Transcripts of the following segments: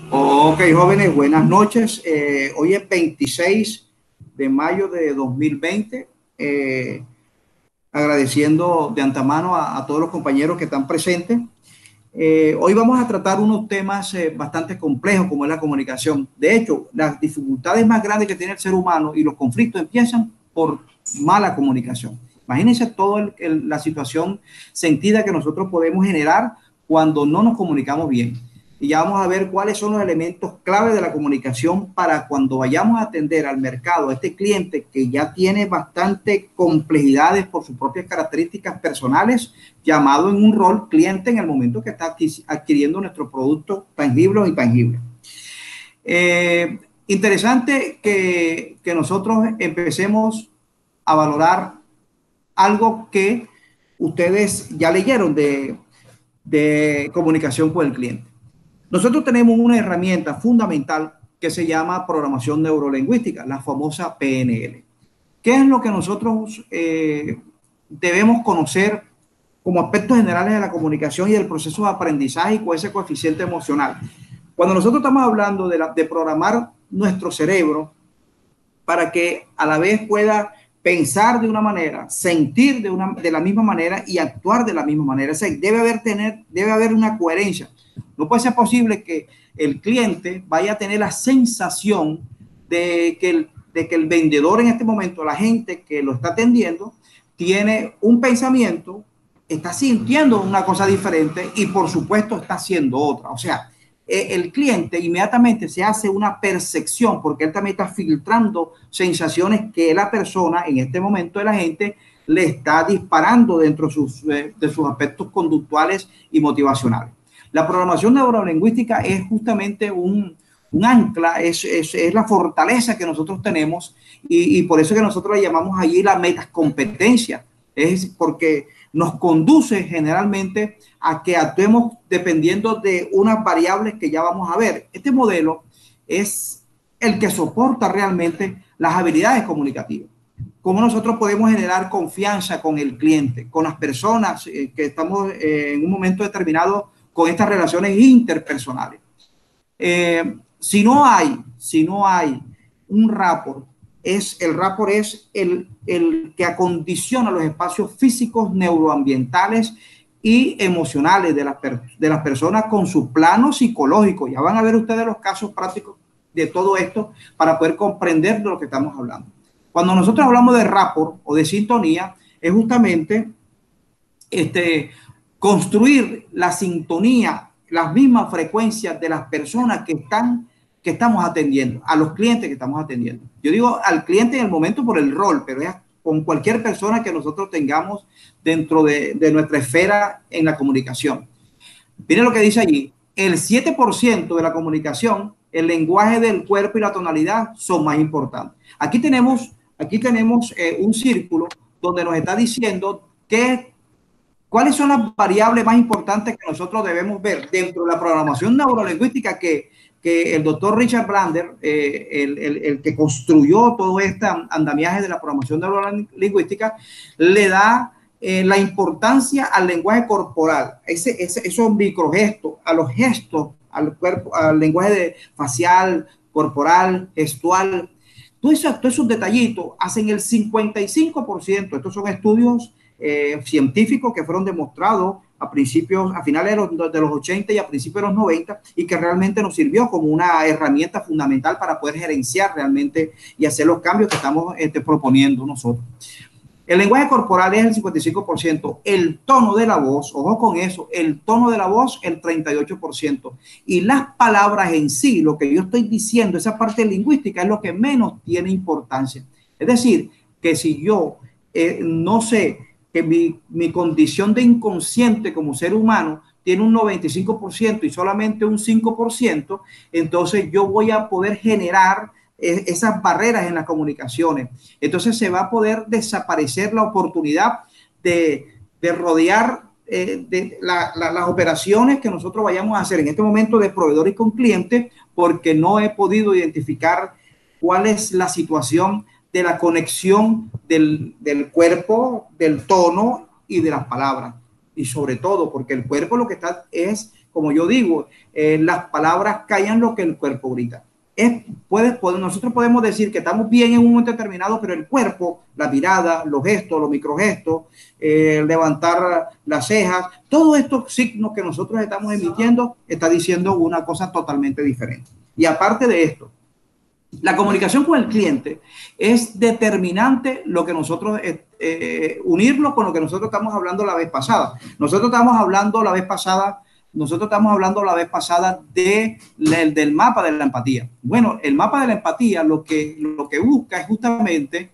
Ok, jóvenes, buenas noches. Hoy es 26 de mayo de 2020. Agradeciendo de antemano a todos los compañeros que están presentes. Hoy vamos a tratar unos temas bastante complejos como es la comunicación. De hecho, las dificultades más grandes que tiene el ser humano y los conflictos empiezan por mala comunicación. Imagínense toda la situación sentida que nosotros podemos generar cuando no nos comunicamos bien. Y ya vamos a ver cuáles son los elementos clave de la comunicación para cuando vayamos a atender al mercado, a este cliente que ya tiene bastante complejidades por sus propias características personales, llamado en un rol cliente en el momento que está adquiriendo nuestro producto tangible o intangible. Interesante que nosotros empecemos a valorar algo que ustedes ya leyeron de comunicación con el cliente. Nosotros tenemos una herramienta fundamental que se llama programación neurolingüística, la famosa PNL. ¿Qué es lo que nosotros debemos conocer como aspectos generales de la comunicación y del proceso de aprendizaje y con ese coeficiente emocional? Cuando nosotros estamos hablando de programar nuestro cerebro para que a la vez pueda pensar de una manera, sentir de la misma manera y actuar de la misma manera. O sea, debe haber una coherencia. No puede ser posible que el cliente vaya a tener la sensación de que el vendedor en este momento, la gente que lo está atendiendo, tiene un pensamiento, está sintiendo una cosa diferente y por supuesto está haciendo otra. O sea, el cliente inmediatamente se hace una percepción porque él también está filtrando sensaciones que la persona en este momento de la gente le está disparando dentro de sus aspectos conductuales y motivacionales. La programación neurolingüística es justamente un ancla, es la fortaleza que nosotros tenemos y por eso que nosotros le llamamos allí la metacompetencia. Es porque nos conduce generalmente a que actuemos dependiendo de unas variables que ya vamos a ver. Este modelo es el que soporta realmente las habilidades comunicativas. Cómo nosotros podemos generar confianza con el cliente, con las personas que estamos en un momento determinado con estas relaciones interpersonales. Si no hay un rapport, el rapport es el que acondiciona los espacios físicos, neuroambientales y emocionales de las personas con su plano psicológico. Ya van a ver ustedes los casos prácticos de todo esto para poder comprender de lo que estamos hablando. Cuando nosotros hablamos de rapport o de sintonía, es justamente construir la sintonía, las mismas frecuencias de las personas que estamos atendiendo, a los clientes que estamos atendiendo. Yo digo al cliente en el momento por el rol, pero es con cualquier persona que nosotros tengamos dentro de nuestra esfera en la comunicación. Miren lo que dice allí, el 7% de la comunicación, el lenguaje del cuerpo y la tonalidad son más importantes. Aquí tenemos un círculo donde nos está diciendo ¿cuáles son las variables más importantes que nosotros debemos ver dentro de la programación neurolingüística que el doctor Richard Bandler, el que construyó todo este andamiaje de la programación neurolingüística, le da la importancia al lenguaje corporal, esos microgestos, a los gestos, al cuerpo, al lenguaje facial, corporal, gestual. Todos esos detallitos hacen el 55%. Estos son estudios científicos que fueron demostrados a finales de los 80 y a principios de los 90 y que realmente nos sirvió como una herramienta fundamental para poder gerenciar realmente y hacer los cambios que estamos proponiendo nosotros. El lenguaje corporal es el 55%, el tono de la voz, ojo con eso, el tono de la voz el 38%, y las palabras en sí, lo que yo estoy diciendo, esa parte lingüística es lo que menos tiene importancia. Es decir, que si yo no sé que mi condición de inconsciente como ser humano tiene un 95% y solamente un 5%, entonces yo voy a poder generar esas barreras en las comunicaciones. Entonces se va a poder desaparecer la oportunidad de rodear las operaciones que nosotros vayamos a hacer en este momento de proveedores con clientes, porque no he podido identificar cuál es la situación de la conexión del cuerpo, del tono y de las palabras. Y sobre todo porque el cuerpo lo que está es como yo digo, las palabras callan lo que el cuerpo grita. Nosotros podemos decir que estamos bien en un momento determinado, pero el cuerpo, la mirada, los gestos, los microgestos, levantar las cejas, todos estos signos que nosotros estamos emitiendo está diciendo una cosa totalmente diferente. Y aparte de esto, la comunicación con el cliente es determinante lo que nosotros, unirlo con lo que nosotros estamos hablando la vez pasada. Nosotros estamos hablando la vez pasada del mapa de la empatía. Bueno, el mapa de la empatía lo que busca es justamente,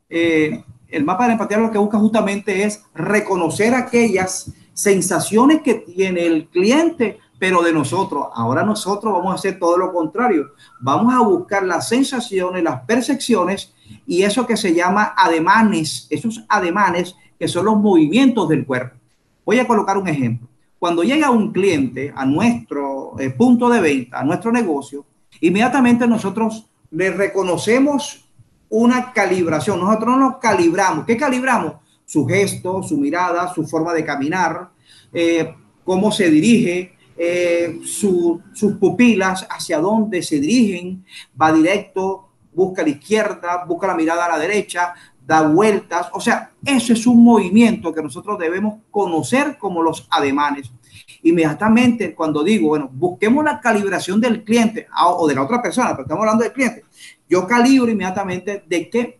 el mapa de la empatía lo que busca justamente es reconocer aquellas sensaciones que tiene el cliente, pero de nosotros. Ahora nosotros vamos a hacer todo lo contrario. Vamos a buscar las sensaciones, las percepciones y eso que se llama ademanes, esos ademanes que son los movimientos del cuerpo. Voy a colocar un ejemplo. Cuando llega un cliente a nuestro punto de venta, a nuestro negocio, inmediatamente nosotros le reconocemos una calibración. Nosotros nos calibramos. ¿Qué calibramos? Su gesto, su mirada, su forma de caminar, cómo se dirige, sus pupilas, hacia dónde se dirigen, va directo, busca a la izquierda, busca la mirada a la derecha, da vueltas. O sea, eso es un movimiento que nosotros debemos conocer como los ademanes. Inmediatamente cuando digo, bueno, busquemos la calibración del cliente o de la otra persona, pero estamos hablando del cliente, yo calibro inmediatamente de qué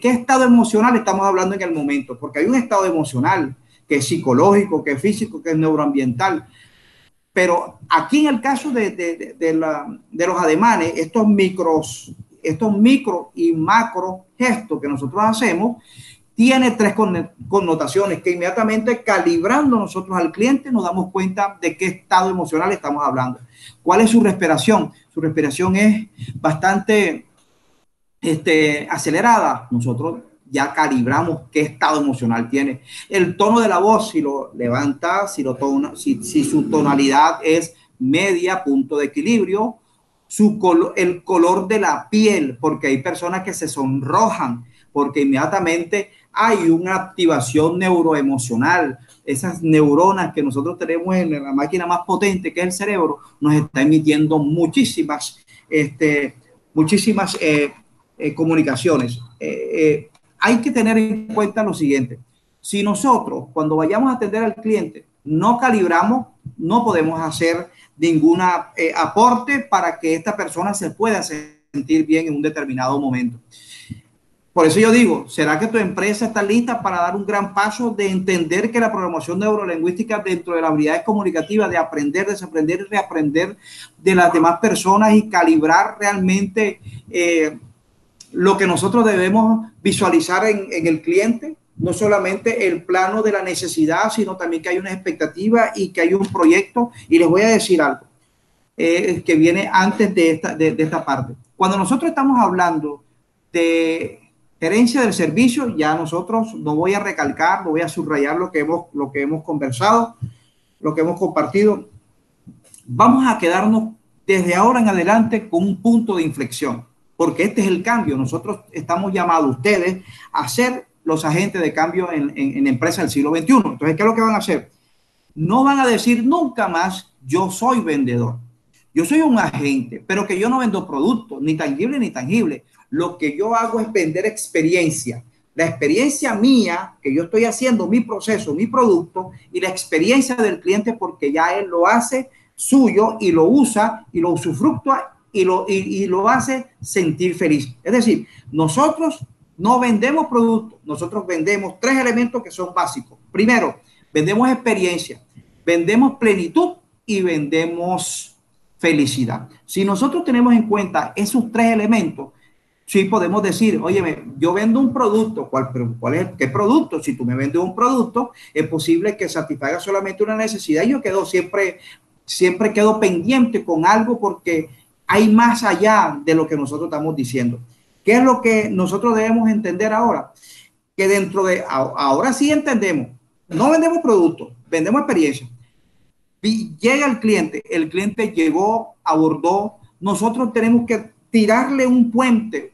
estado emocional estamos hablando en el momento, porque hay un estado emocional que es psicológico, que es físico, que es neuroambiental. Pero aquí en el caso de los ademanes, estos micro y macro gestos que nosotros hacemos, tiene tres connotaciones que inmediatamente calibrando nosotros al cliente nos damos cuenta de qué estado emocional estamos hablando. ¿Cuál es su respiración? Su respiración es bastante acelerada. Nosotros ya calibramos qué estado emocional tiene. El tono de la voz, si lo levanta, si su tonalidad es media, punto de equilibrio, el color de la piel, porque hay personas que se sonrojan, porque inmediatamente hay una activación neuroemocional. Esas neuronas que nosotros tenemos en la máquina más potente, que es el cerebro, nos está emitiendo muchísimas comunicaciones. Hay que tener en cuenta lo siguiente. Si nosotros, cuando vayamos a atender al cliente, no calibramos, no podemos hacer ningún aporte para que esta persona se pueda sentir bien en un determinado momento. Por eso yo digo, ¿será que tu empresa está lista para dar un gran paso de entender que la programación neurolingüística dentro de las habilidades comunicativas, de aprender, desaprender y reaprender de las demás personas y calibrar realmente lo que nosotros debemos visualizar en el cliente? No solamente el plano de la necesidad, sino también que hay una expectativa y que hay un proyecto. Y les voy a decir algo que viene antes de esta parte. Cuando nosotros estamos hablando de gerencia del servicio, ya nosotros no voy a recalcar, no voy a subrayar lo que hemos conversado, lo que hemos compartido. Vamos a quedarnos desde ahora en adelante con un punto de inflexión, porque este es el cambio. Nosotros estamos llamados, ustedes, a ser los agentes de cambio en empresas del siglo XXI. Entonces, ¿qué es lo que van a hacer? No van a decir nunca más, yo soy vendedor. Yo soy un agente, pero que yo no vendo productos, ni tangible ni tangible. Lo que yo hago es vender experiencia. La experiencia mía, que yo estoy haciendo, mi proceso, mi producto, y la experiencia del cliente, porque ya él lo hace suyo y lo usa y lo usufructúa y lo hace sentir feliz. Es decir, nosotros no vendemos productos, nosotros vendemos tres elementos que son básicos. Primero, vendemos experiencia, vendemos plenitud y vendemos felicidad. Si nosotros tenemos en cuenta esos tres elementos, sí podemos decir, oye, yo vendo un producto. ¿Qué producto? Si tú me vendes un producto, es posible que satisfaga solamente una necesidad. Yo siempre quedo pendiente con algo porque hay más allá de lo que nosotros estamos diciendo. ¿Qué es lo que nosotros debemos entender ahora? Que ahora sí entendemos, no vendemos productos, vendemos experiencia. Llega el cliente llegó, abordó, nosotros tenemos que tirarle un puente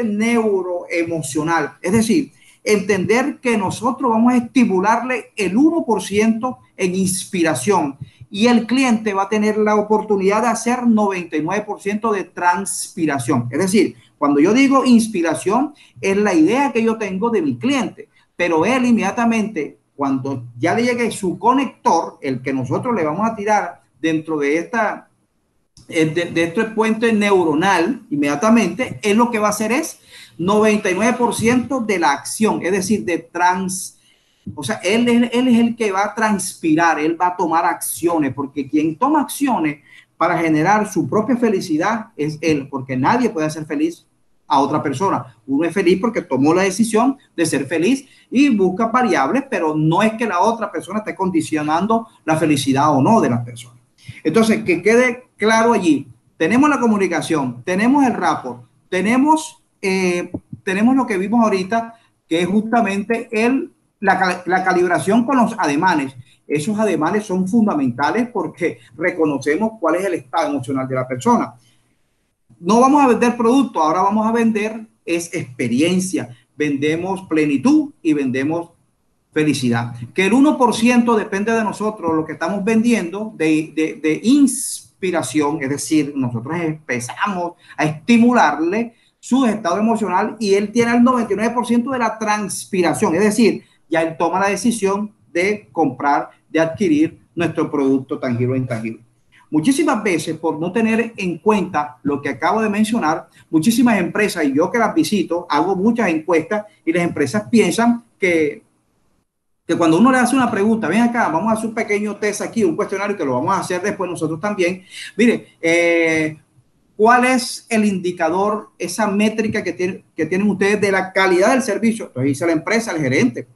neuroemocional, es decir, entender que nosotros vamos a estimularle el 1% en inspiración y el cliente va a tener la oportunidad de hacer 99% de transpiración. Es decir, cuando yo digo inspiración, es la idea que yo tengo de mi cliente, pero él inmediatamente, cuando ya le llegue su conector, el que nosotros le vamos a tirar dentro de de este puente neuronal, inmediatamente, él lo que va a hacer es 99% de la acción, es decir, o sea, él es el que va a transpirar, él va a tomar acciones, porque quien toma acciones para generar su propia felicidad es él, porque nadie puede hacer feliz a otra persona. Uno es feliz porque tomó la decisión de ser feliz y busca variables, pero no es que la otra persona esté condicionando la felicidad o no de las personas. Entonces, que quede claro allí, tenemos la comunicación, tenemos el rapport, tenemos lo que vimos ahorita, que es justamente la calibración con los ademanes. Esos ademanes son fundamentales porque reconocemos cuál es el estado emocional de la persona. No vamos a vender producto, ahora vamos a vender es experiencia, vendemos plenitud y vendemos felicidad. Que el 1% depende de nosotros, lo que estamos vendiendo de inspiración, es decir, nosotros empezamos a estimularle su estado emocional y él tiene el 99% de la transpiración, es decir, ya él toma la decisión de comprar, de adquirir nuestro producto tangible o intangible. Muchísimas veces, por no tener en cuenta lo que acabo de mencionar, muchísimas empresas, y yo que las visito, hago muchas encuestas y las empresas piensan que cuando uno le hace una pregunta, ven acá, vamos a hacer un pequeño test aquí, un cuestionario que lo vamos a hacer después nosotros también. Mire, ¿cuál es el indicador, esa métrica que tienen ustedes de la calidad del servicio? Entonces dice la empresa, el gerente.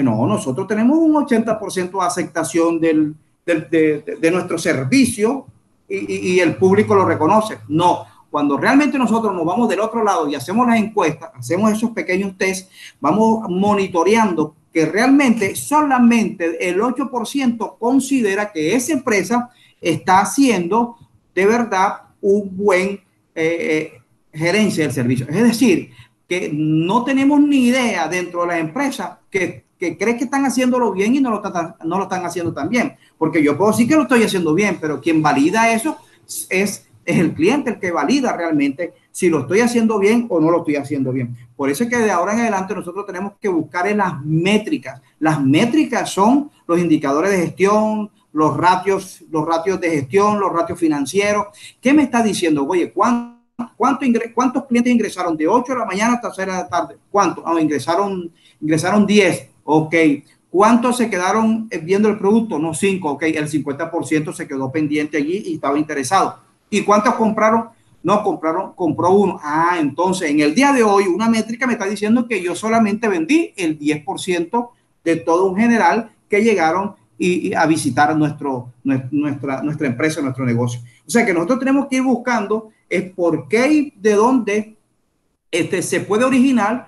No, nosotros tenemos un 80% de aceptación de nuestro servicio y el público lo reconoce. No, cuando realmente nosotros nos vamos del otro lado y hacemos las encuestas, hacemos esos pequeños tests, vamos monitoreando que realmente solamente el 8% considera que esa empresa está haciendo de verdad un buen gerencia del servicio. Es decir, que no tenemos ni idea dentro de la empresa que cree que están haciéndolo bien y no lo están haciendo tan bien. Porque yo puedo decir que lo estoy haciendo bien, pero quien valida eso es el cliente, el que valida realmente si lo estoy haciendo bien o no lo estoy haciendo bien. Por eso es que de ahora en adelante nosotros tenemos que buscar en las métricas. Las métricas son los indicadores de gestión, los ratios de gestión, los ratios financieros. ¿Qué me está diciendo? Oye, ¿cuántos clientes ingresaron de 8 de la mañana hasta 6 de la tarde? ¿Cuántos? Ingresaron 10. Ok. ¿Cuántos se quedaron viendo el producto? No, 5. Ok. El 50% se quedó pendiente allí y estaba interesado. ¿Y cuántos compraron? No, compró uno. Ah, entonces en el día de hoy una métrica me está diciendo que yo solamente vendí el 10% de todo un general que llegaron a visitar nuestra empresa, nuestro negocio. O sea que nosotros tenemos que ir buscando es por qué y de dónde se puede originar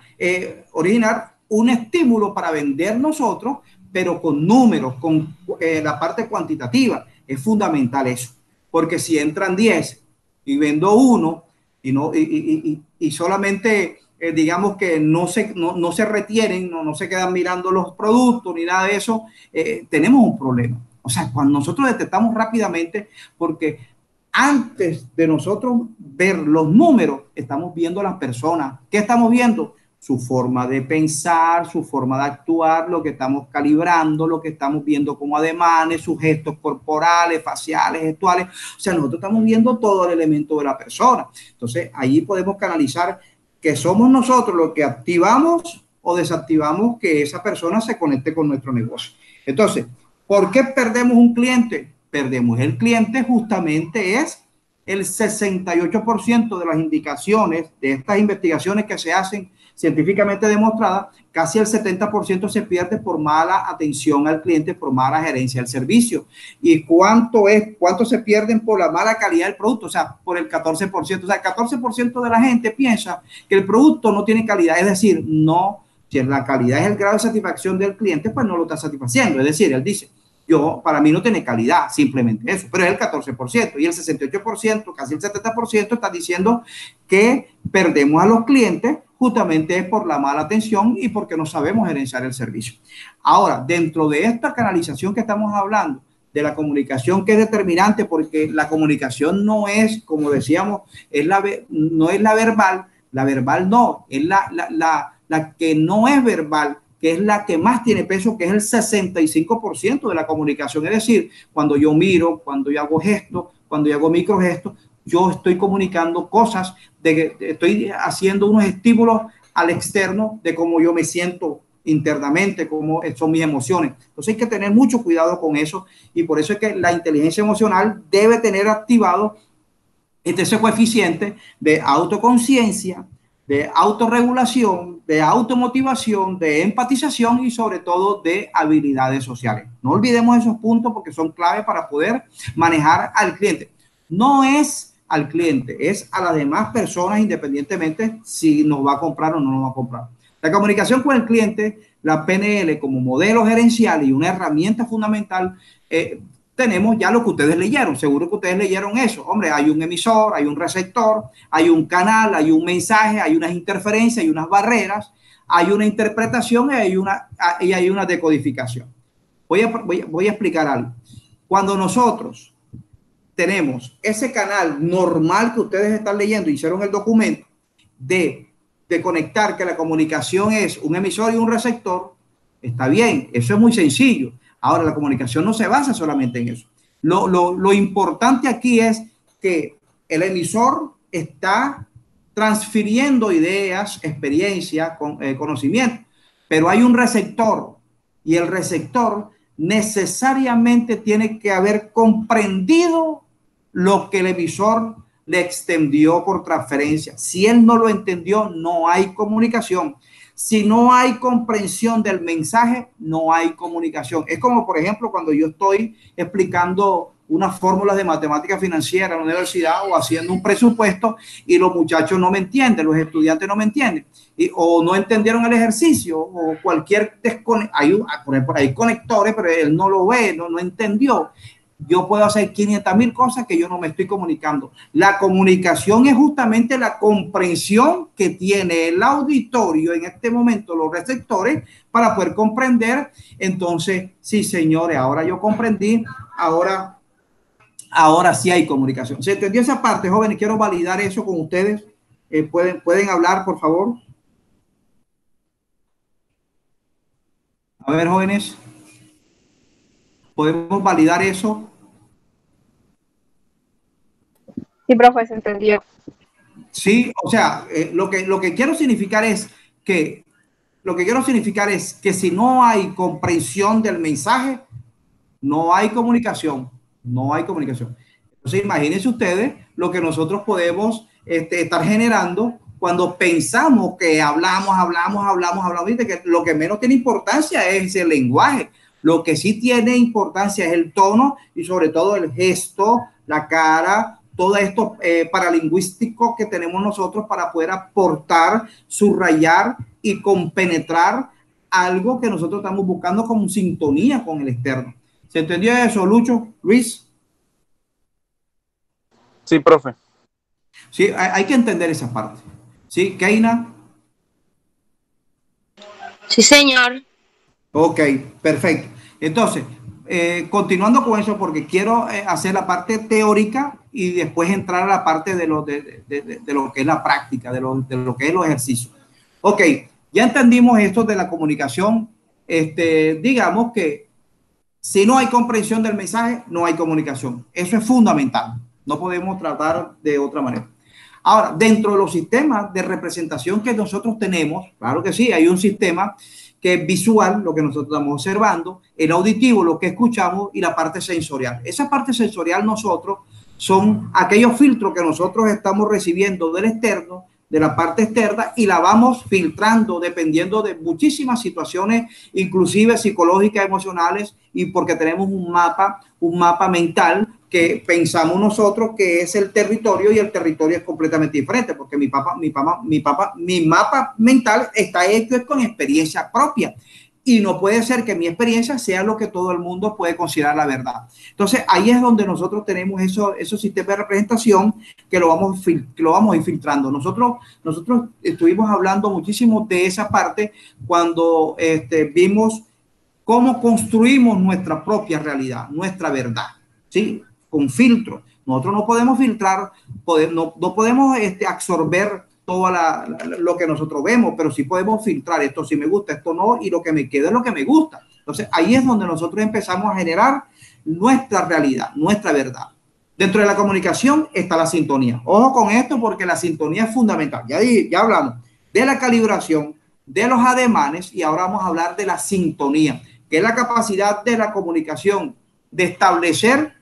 un estímulo para vender nosotros, pero con números, con la parte cuantitativa. Es fundamental eso, porque si entran 10 y vendo uno y solamente digamos que no se retienen, no se quedan mirando los productos ni nada de eso, tenemos un problema. O sea, cuando nosotros detectamos rápidamente, porque antes de nosotros ver los números, estamos viendo a las personas. ¿Qué estamos viendo? Su forma de pensar, su forma de actuar, lo que estamos calibrando, lo que estamos viendo como ademanes, sus gestos corporales, faciales, gestuales. O sea, nosotros estamos viendo todo el elemento de la persona. Entonces, ahí podemos canalizar que somos nosotros los que activamos o desactivamos que esa persona se conecte con nuestro negocio. Entonces, ¿por qué perdemos un cliente? Perdemos el cliente justamente es el 68% de las indicaciones de estas investigaciones que se hacen científicamente demostradas, casi el 70% se pierde por mala atención al cliente, por mala gerencia del servicio. ¿Y cuánto se pierden por la mala calidad del producto? O sea, por el 14%. O sea, el 14% de la gente piensa que el producto no tiene calidad. Es decir, no, si la calidad es el grado de satisfacción del cliente, pues no lo está satisfaciendo. Es decir, él dice, para mí no tiene calidad, simplemente eso, pero es el 14% y el 68%, casi el 70% está diciendo que perdemos a los clientes justamente es por la mala atención y porque no sabemos gerenciar el servicio. Ahora, dentro de esta canalización que estamos hablando, de la comunicación, que es determinante, porque la comunicación no es, como decíamos, no es la verbal no, es la que no es verbal, que es la que más tiene peso, que es el 65% de la comunicación. Es decir, cuando yo miro, cuando yo hago gestos, cuando yo hago microgestos, yo estoy comunicando cosas, estoy haciendo unos estímulos al externo de cómo yo me siento internamente, cómo son mis emociones. Entonces hay que tener mucho cuidado con eso, y por eso es que la inteligencia emocional debe tener activado ese coeficiente de autoconciencia, de autorregulación, de automotivación, de empatización y sobre todo de habilidades sociales. No olvidemos esos puntos porque son clave para poder manejar al cliente. No es al cliente, es a las demás personas, independientemente si nos va a comprar o no nos va a comprar. La comunicación con el cliente, la PNL como modelo gerencial y una herramienta fundamental, tenemos ya lo que ustedes leyeron. Seguro que ustedes leyeron eso. Hombre, hay un emisor, hay un receptor, hay un canal, hay un mensaje, hay unas interferencias, hay unas barreras, hay una interpretación y hay una decodificación. Voy a explicar algo. Cuando nosotros tenemos ese canal normal que ustedes están leyendo, hicieron el documento de conectar que la comunicación es un emisor y un receptor, está bien, eso es muy sencillo. Ahora, la comunicación no se basa solamente en eso. Lo importante aquí es que el emisor está transfiriendo ideas, experiencias, conocimiento, pero hay un receptor, y el receptor necesariamente tiene que haber comprendido lo que el emisor le extendió por transferencia. Si él no lo entendió, no hay comunicación. Si no hay comprensión del mensaje, no hay comunicación. Es como, por ejemplo, cuando yo estoy explicando unas fórmulas de matemática financiera en la universidad o haciendo un presupuesto y los muchachos no me entienden, los estudiantes no me entienden, o no entendieron el ejercicio, o cualquier hay conectores, pero él no lo ve, no entendió. Yo puedo hacer 500,000 cosas que yo no me estoy comunicando. La comunicación es justamente la comprensión que tiene el auditorio en este momento, los receptores, para poder comprender. Entonces, sí, señores, ahora yo comprendí, ahora sí hay comunicación. ¿Se entendió esa parte, jóvenes? Quiero validar eso con ustedes. ¿Pueden hablar, por favor? A ver, jóvenes, ¿podemos validar eso? Sí, profe, se entendió. Sí, o sea, lo que quiero significar es que si no hay comprensión del mensaje, no hay comunicación, no hay comunicación. Entonces, imagínense ustedes lo que nosotros podemos estar generando cuando pensamos que hablamos, ¿viste? Que lo que menos tiene importancia es el lenguaje. Lo que sí tiene importancia es el tono y sobre todo el gesto, la cara, todo esto paralingüístico que tenemos nosotros para poder aportar, subrayar y compenetrar algo que nosotros estamos buscando como sintonía con el externo. ¿Se entendió eso, Lucho? Luis. Sí, profe. Sí, hay que entender esa parte. ¿Sí, Keina? Sí, señor. Ok, perfecto. Entonces, continuando con eso, porque quiero hacer la parte teórica y después entrar a la parte de lo que es la práctica, de lo que es los ejercicios. Ok, ya entendimos esto de la comunicación. Digamos que si no hay comprensión del mensaje, no hay comunicación. Eso es fundamental. No podemos tratar de otra manera. Ahora, dentro de los sistemas de representación que nosotros tenemos, claro que sí, hay un sistema que es visual, lo que nosotros estamos observando, el auditivo, lo que escuchamos, y la parte sensorial. Esa parte sensorial nosotros son aquellos filtros que nosotros estamos recibiendo del externo, de la parte externa, y la vamos filtrando dependiendo de muchísimas situaciones, inclusive psicológicas, emocionales, y porque tenemos un mapa mental que pensamos nosotros que es el territorio, y el territorio es completamente diferente, porque mi mapa mental está hecho con experiencia propia. Y no puede ser que mi experiencia sea lo que todo el mundo puede considerar la verdad. Entonces, ahí es donde nosotros tenemos esos sistemas de representación que lo vamos a ir filtrando. Nosotros estuvimos hablando muchísimo de esa parte cuando vimos cómo construimos nuestra propia realidad, nuestra verdad, ¿sí? Con filtros. Nosotros no podemos filtrar, no podemos absorber todo lo que nosotros vemos, pero sí podemos filtrar, esto sí me gusta, esto no, y lo que me queda es lo que me gusta. Entonces, ahí es donde nosotros empezamos a generar nuestra realidad, nuestra verdad. Dentro de la comunicación está la sintonía. Ojo con esto porque la sintonía es fundamental. Ya hablamos de la calibración, de los ademanes, y ahora vamos a hablar de la sintonía, que es la capacidad de la comunicación de establecer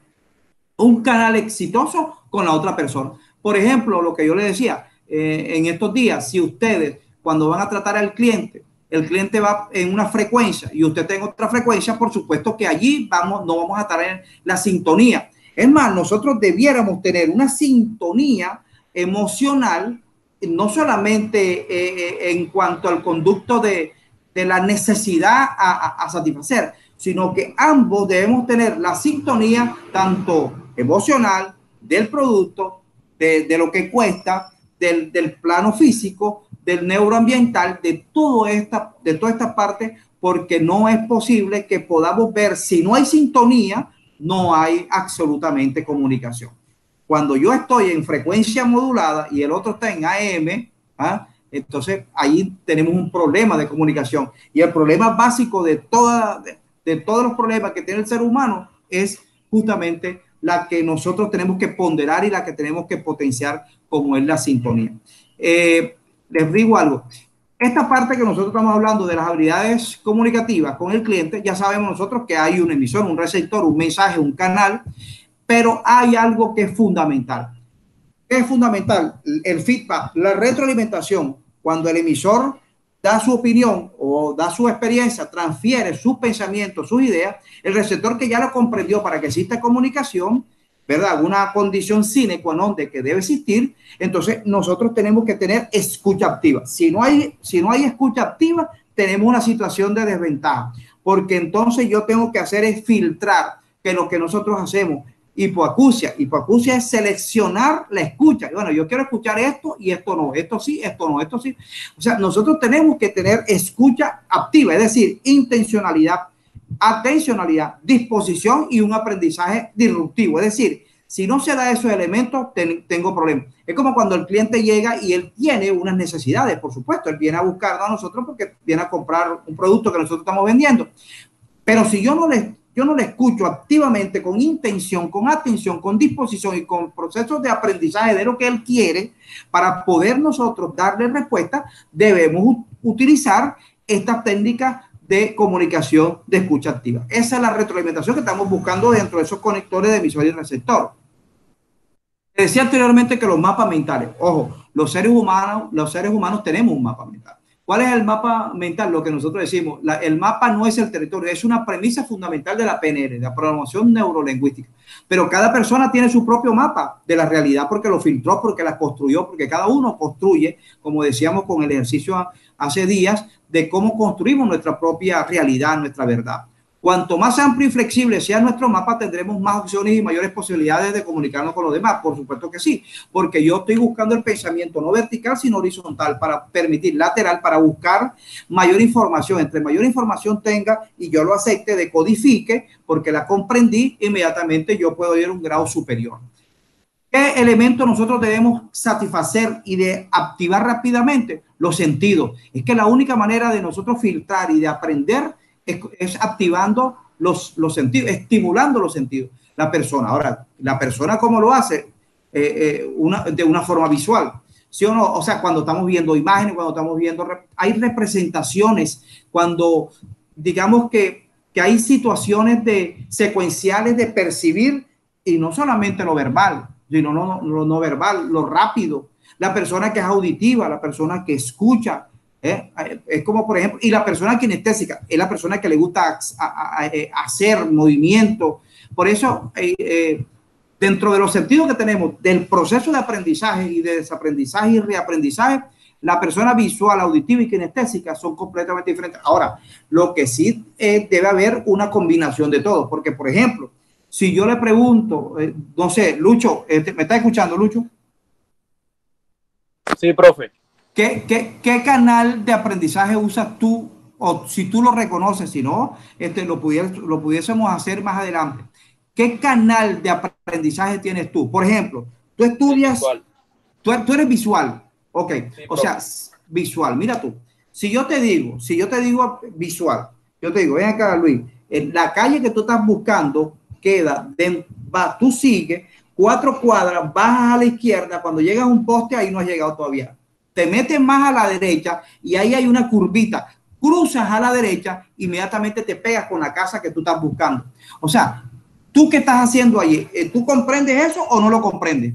un canal exitoso con la otra persona. Por ejemplo, lo que yo le decía, en estos días, si ustedes cuando van a tratar al cliente, el cliente va en una frecuencia y usted tiene otra frecuencia, por supuesto que allí no vamos a estar en la sintonía. Es más, nosotros debiéramos tener una sintonía emocional, no solamente en cuanto al conducto de la necesidad a satisfacer, sino que ambos debemos tener la sintonía tanto emocional del producto, de lo que cuesta, del plano físico, del neuroambiental, de toda esta parte, porque no es posible que podamos ver, si no hay sintonía, no hay absolutamente comunicación. Cuando yo estoy en frecuencia modulada y el otro está en AM, entonces ahí tenemos un problema de comunicación. Y el problema básico de todos los problemas que tiene el ser humano es justamente la que nosotros tenemos que ponderar y la que tenemos que potenciar, como es la sintonía. Les digo algo. Esta parte que nosotros estamos hablando de las habilidades comunicativas con el cliente, ya sabemos nosotros que hay un emisor, un receptor, un mensaje, un canal, pero hay algo que es fundamental. ¿Qué es fundamental? El feedback, la retroalimentación. Cuando el emisor da su opinión o da su experiencia, transfiere sus pensamientos, sus ideas, el receptor que ya lo comprendió para que exista comunicación, ¿verdad? Una condición sine qua non de que debe existir, entonces nosotros tenemos que tener escucha activa. Si no hay escucha activa, tenemos una situación de desventaja, porque entonces yo tengo que hacer es filtrar que lo que nosotros hacemos, hipoacusia es seleccionar la escucha. Bueno, yo quiero escuchar esto y esto no, esto sí, esto no, esto sí. O sea, nosotros tenemos que tener escucha activa, es decir, intencionalidad, atencionalidad, disposición y un aprendizaje disruptivo. Es decir, si no se da esos elementos, tengo problemas. Es como cuando el cliente llega y él tiene unas necesidades, por supuesto, él viene a buscarnos a nosotros porque viene a comprar un producto que nosotros estamos vendiendo. Pero si yo no le escucho activamente, con intención, con atención, con disposición y con procesos de aprendizaje de lo que él quiere, para poder nosotros darle respuesta, debemos utilizar estas técnicas de comunicación de escucha activa. Esa es la retroalimentación que estamos buscando dentro de esos conectores de emisor y receptor. Decía anteriormente que los mapas mentales, ojo, los seres humanos tenemos un mapa mental. ¿Cuál es el mapa mental? Lo que nosotros decimos, el mapa no es el territorio, es una premisa fundamental de la PNL, de la programación neurolingüística. Pero cada persona tiene su propio mapa de la realidad porque lo filtró, porque la construyó, porque cada uno construye, como decíamos con el ejercicio hace días, de cómo construimos nuestra propia realidad, nuestra verdad. Cuanto más amplio y flexible sea nuestro mapa, tendremos más opciones y mayores posibilidades de comunicarnos con los demás. Por supuesto que sí, porque yo estoy buscando el pensamiento no vertical, sino horizontal, para permitir lateral, para buscar mayor información. Entre mayor información tenga y yo lo acepte, decodifique, porque la comprendí, inmediatamente yo puedo ir a un grado superior. ¿Qué elementos nosotros debemos satisfacer y de activar rápidamente? Los sentidos. Es que la única manera de nosotros filtrar y de aprender es activando los sentidos, estimulando los sentidos. La persona. Ahora, la persona, ¿cómo lo hace? De una forma visual. ¿Sí o no? O sea, cuando estamos viendo imágenes, cuando estamos viendo, hay representaciones, cuando digamos que hay situaciones secuenciales de percibir, y no solamente lo verbal, sino lo no verbal, lo rápido. La persona que es auditiva, la persona que escucha, es como, por ejemplo, y la persona kinestésica es la persona que le gusta hacer movimiento. Por eso, dentro de los sentidos que tenemos del proceso de aprendizaje y de desaprendizaje y reaprendizaje, la persona visual, auditiva y kinestésica son completamente diferentes. Ahora, lo que sí debe haber una combinación de todo, porque, por ejemplo, si yo le pregunto, no sé, Lucho, ¿me está escuchando, Lucho? Sí, profe. ¿Qué canal de aprendizaje usas tú o si tú lo reconoces, si no, lo pudiésemos hacer más adelante. ¿Qué canal de aprendizaje tienes tú? Por ejemplo, tú estudias, tú eres visual, ok, sí, o sea, visual, mira tú, si yo te digo visual, yo te digo, ven acá Luis, en la calle que tú estás buscando queda, tú sigues 4 cuadras, bajas a la izquierda, cuando llegas a un poste ahí no has llegado todavía, te metes más a la derecha y ahí hay una curvita, cruzas a la derecha, inmediatamente te pegas con la casa que tú estás buscando. O sea, ¿tú qué estás haciendo allí? ¿Tú comprendes eso o no lo comprendes?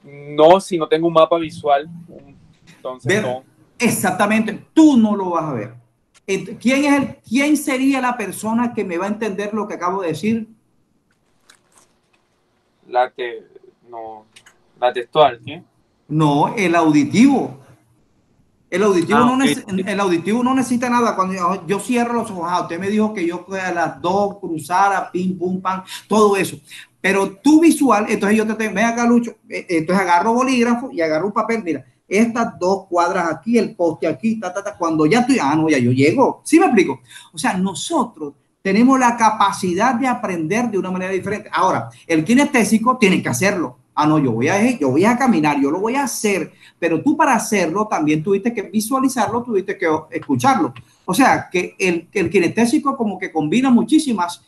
No, si no tengo un mapa visual, entonces no. Exactamente, tú no lo vas a ver. ¿Quién sería la persona que me va a entender lo que acabo de decir? La textual, ¿qué? No, el auditivo. El auditivo, okay. El auditivo no necesita nada. Cuando yo cierro los ojos, usted me dijo que yo a las 2 cruzara, pim, pum, pam, todo eso. Pero tu visual, entonces yo ven acá, Lucho, entonces agarro bolígrafo y agarro un papel, mira, estas 2 cuadras aquí, el poste aquí, cuando ya estoy, no, ya yo llego. ¿Sí me explico? O sea, nosotros tenemos la capacidad de aprender de una manera diferente. Ahora, el kinestésico tiene que hacerlo. No, yo voy a caminar, yo lo voy a hacer, pero tú para hacerlo también tuviste que visualizarlo, tuviste que escucharlo. O sea, que el kinestésico como que combina muchísimas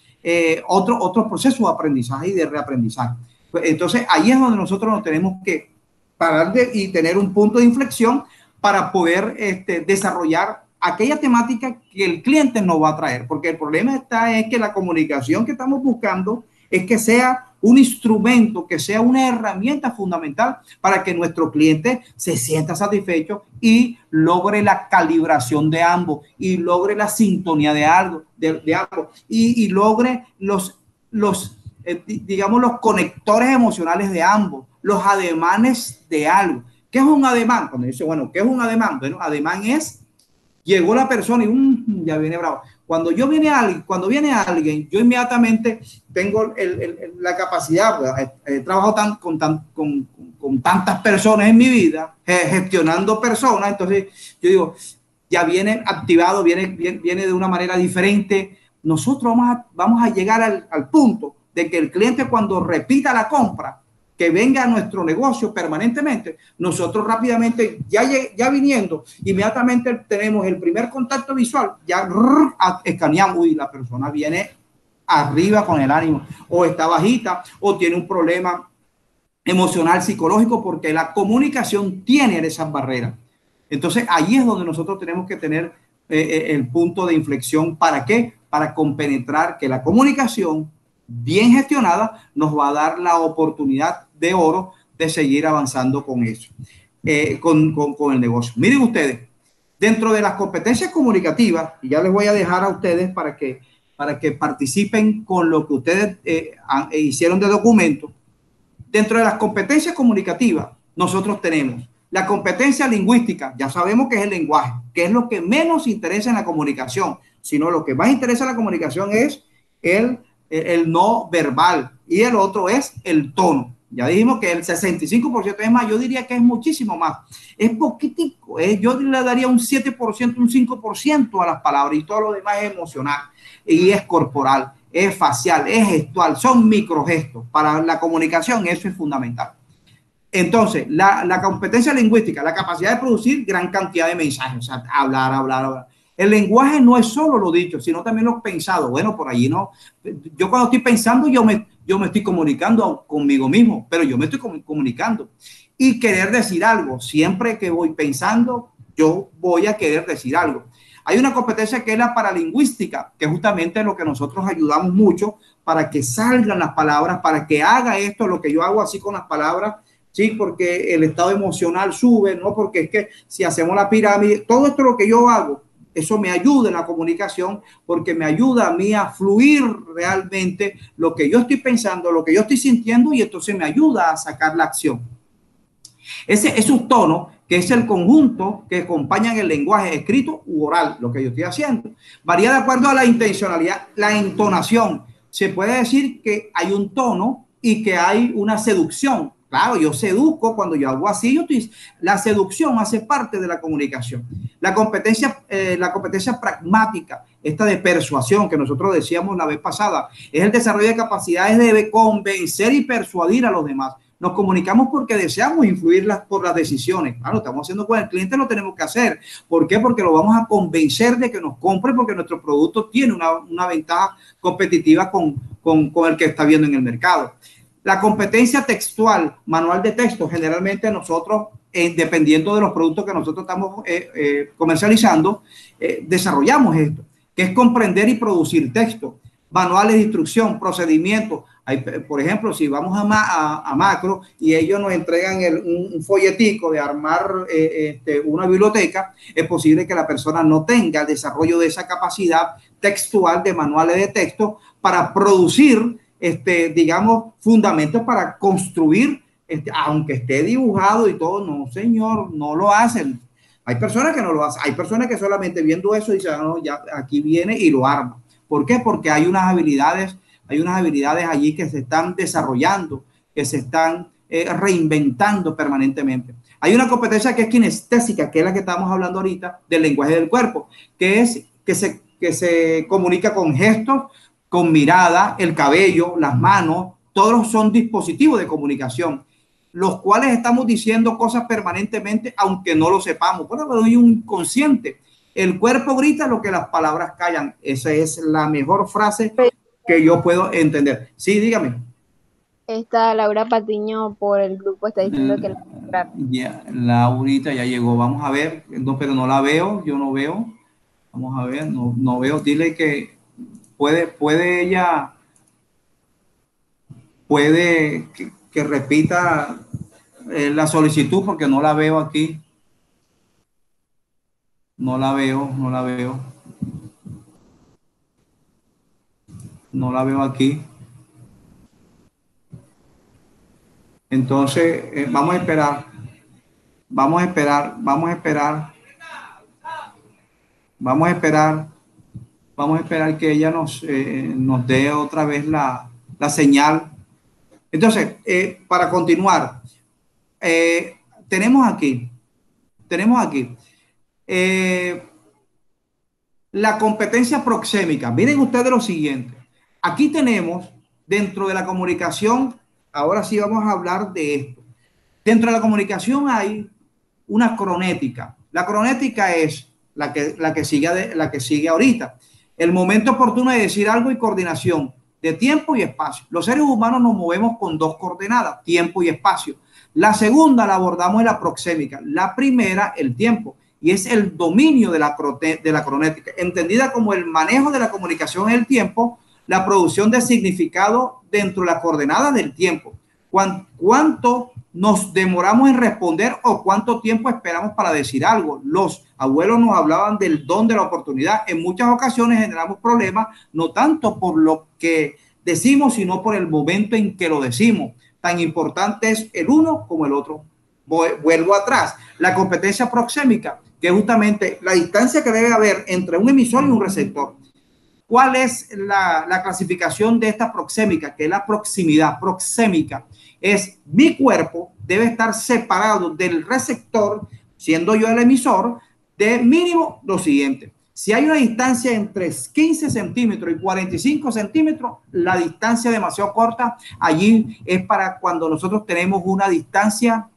otros procesos de aprendizaje y de reaprendizaje. Entonces, ahí es donde nosotros nos tenemos que parar y tener un punto de inflexión para poder desarrollar aquella temática que el cliente nos va a traer, porque el problema es que la comunicación que estamos buscando es que sea un instrumento, que sea una herramienta fundamental para que nuestro cliente se sienta satisfecho y logre la calibración de ambos y logre la sintonía de ambos y logre digamos, los conectores emocionales de ambos, los ademanes de algo. ¿Qué es un ademán? Cuando dice, bueno, ¿qué es un ademán? Bueno, ademán es, llegó la persona y ya viene bravo. Cuando viene alguien, yo inmediatamente tengo la capacidad, pues, he trabajado con tantas personas en mi vida, gestionando personas, entonces yo digo, ya viene activado, viene de una manera diferente. Nosotros vamos a llegar al punto de que el cliente cuando repita la compra, que venga a nuestro negocio permanentemente, nosotros rápidamente, ya viniendo, inmediatamente tenemos el primer contacto visual, ya escaneamos, y la persona viene arriba con el ánimo, o está bajita, o tiene un problema emocional, psicológico, porque la comunicación tiene esas barreras. Entonces, ahí es donde nosotros tenemos que tener el punto de inflexión. ¿Para qué? Para compenetrar que la comunicación bien gestionada nos va a dar la oportunidad de oro de seguir avanzando con eso, con el negocio. Miren ustedes, dentro de las competencias comunicativas, y ya les voy a dejar a ustedes para que participen con lo que ustedes hicieron de documento. Dentro de las competencias comunicativas, nosotros tenemos la competencia lingüística. Ya sabemos que es el lenguaje, que es lo que menos interesa en la comunicación, sino lo que más interesa en la comunicación es el no verbal, y el otro es el tono. Ya dijimos que el 65% es más, yo diría que es muchísimo más, es poquitico, yo le daría un 7%, un 5% a las palabras, y todo lo demás es emocional, y es corporal, es facial, es gestual, son microgestos. Para la comunicación eso es fundamental. Entonces, la competencia lingüística, la capacidad de producir gran cantidad de mensajes, o sea, hablar. El lenguaje no es solo lo dicho, sino también lo pensado. Bueno, por allí no. Yo cuando estoy pensando, yo me estoy comunicando conmigo mismo, pero yo me estoy comunicando. Y querer decir algo. Siempre que voy pensando, yo voy a querer decir algo. Hay una competencia que es la paralingüística, que justamente es lo que nosotros ayudamos mucho para que salgan las palabras, para que haga esto, lo que yo hago así con las palabras, sí, porque el estado emocional sube, ¿no? Porque es que si hacemos la pirámide, todo esto lo que yo hago, eso me ayuda en la comunicación, porque me ayuda a mí a fluir realmente lo que yo estoy pensando, lo que yo estoy sintiendo, y entonces me ayuda a sacar la acción. Ese es un tono que es el conjunto que acompaña el lenguaje escrito u oral, lo que yo estoy haciendo. Varía de acuerdo a la intencionalidad, la entonación. Se puede decir que hay un tono y que hay una seducción. Claro, yo seduzco cuando yo hago así. La seducción hace parte de la comunicación. La competencia pragmática, esta de persuasión que nosotros decíamos la vez pasada, es el desarrollo de capacidades de convencer y persuadir a los demás. Nos comunicamos porque deseamos influir por las decisiones. Claro, estamos haciendo con el cliente, lo tenemos que hacer. ¿Por qué? Porque lo vamos a convencer de que nos compre, porque nuestro producto tiene una ventaja competitiva con el que está viendo en el mercado. La competencia textual, manual de texto, generalmente nosotros, dependiendo de los productos que nosotros estamos comercializando, desarrollamos esto, que es comprender y producir texto, manuales de instrucción, procedimientos. Por ejemplo, si vamos a Macro y ellos nos entregan un folletico de armar una biblioteca, es posible que la persona no tenga el desarrollo de esa capacidad textual de manuales de texto para producir digamos, fundamentos para construir, aunque esté dibujado y todo. No, señor, no lo hacen. Hay personas que no lo hacen. Hay personas que solamente viendo eso dicen, no, ya aquí viene y lo arma. ¿Por qué? Porque hay unas habilidades allí que se están desarrollando, que se están reinventando permanentemente. Hay una competencia que es kinestésica, que es la que estamos hablando ahorita, del lenguaje del cuerpo, que se comunica con gestos, con mirada, el cabello, las manos. Todos son dispositivos de comunicación, los cuales estamos diciendo cosas permanentemente, aunque no lo sepamos. Por ejemplo, hay un inconsciente. El cuerpo grita lo que las palabras callan. Esa es la mejor frase que yo puedo entender. Sí, dígame. Esta Laura Patiño por el grupo está diciendo que Laurita ya llegó. Vamos a ver, no, pero no la veo, yo no veo. Vamos a ver, no veo. Dile que puede ella, que repita la solicitud, porque no la veo aquí. No la veo aquí. Entonces, vamos a esperar que ella nos dé otra vez la señal. Entonces, para continuar, tenemos aquí la competencia proxémica. Miren ustedes lo siguiente. Aquí tenemos, dentro de la comunicación, ahora sí vamos a hablar de esto. Dentro de la comunicación hay una cronética. La cronética es la que sigue ahorita. El momento oportuno de decir algo y coordinación de tiempo y espacio. Los seres humanos nos movemos con dos coordenadas, tiempo y espacio. La segunda la abordamos en la proxémica. La primera, el tiempo, y es el dominio de la cronética, entendida como el manejo de la comunicación en el tiempo, la producción de significado dentro de la coordenada del tiempo. ¿Cuánto nos demoramos en responder o cuánto tiempo esperamos para decir algo? Los abuelos nos hablaban del don de la oportunidad. En muchas ocasiones generamos problemas, no tanto por lo que decimos, sino por el momento en que lo decimos. Tan importante es el uno como el otro. Vuelvo atrás. La competencia proxémica, que es justamente la distancia que debe haber entre un emisor y un receptor. ¿Cuál es la clasificación de esta proxémica? Que es la proximidad proxémica. Es mi cuerpo debe estar separado del receptor, siendo yo el emisor, de mínimo lo siguiente. Si hay una distancia entre 15 centímetros y 45 centímetros, la distancia demasiado corta, allí es para cuando nosotros tenemos una distancia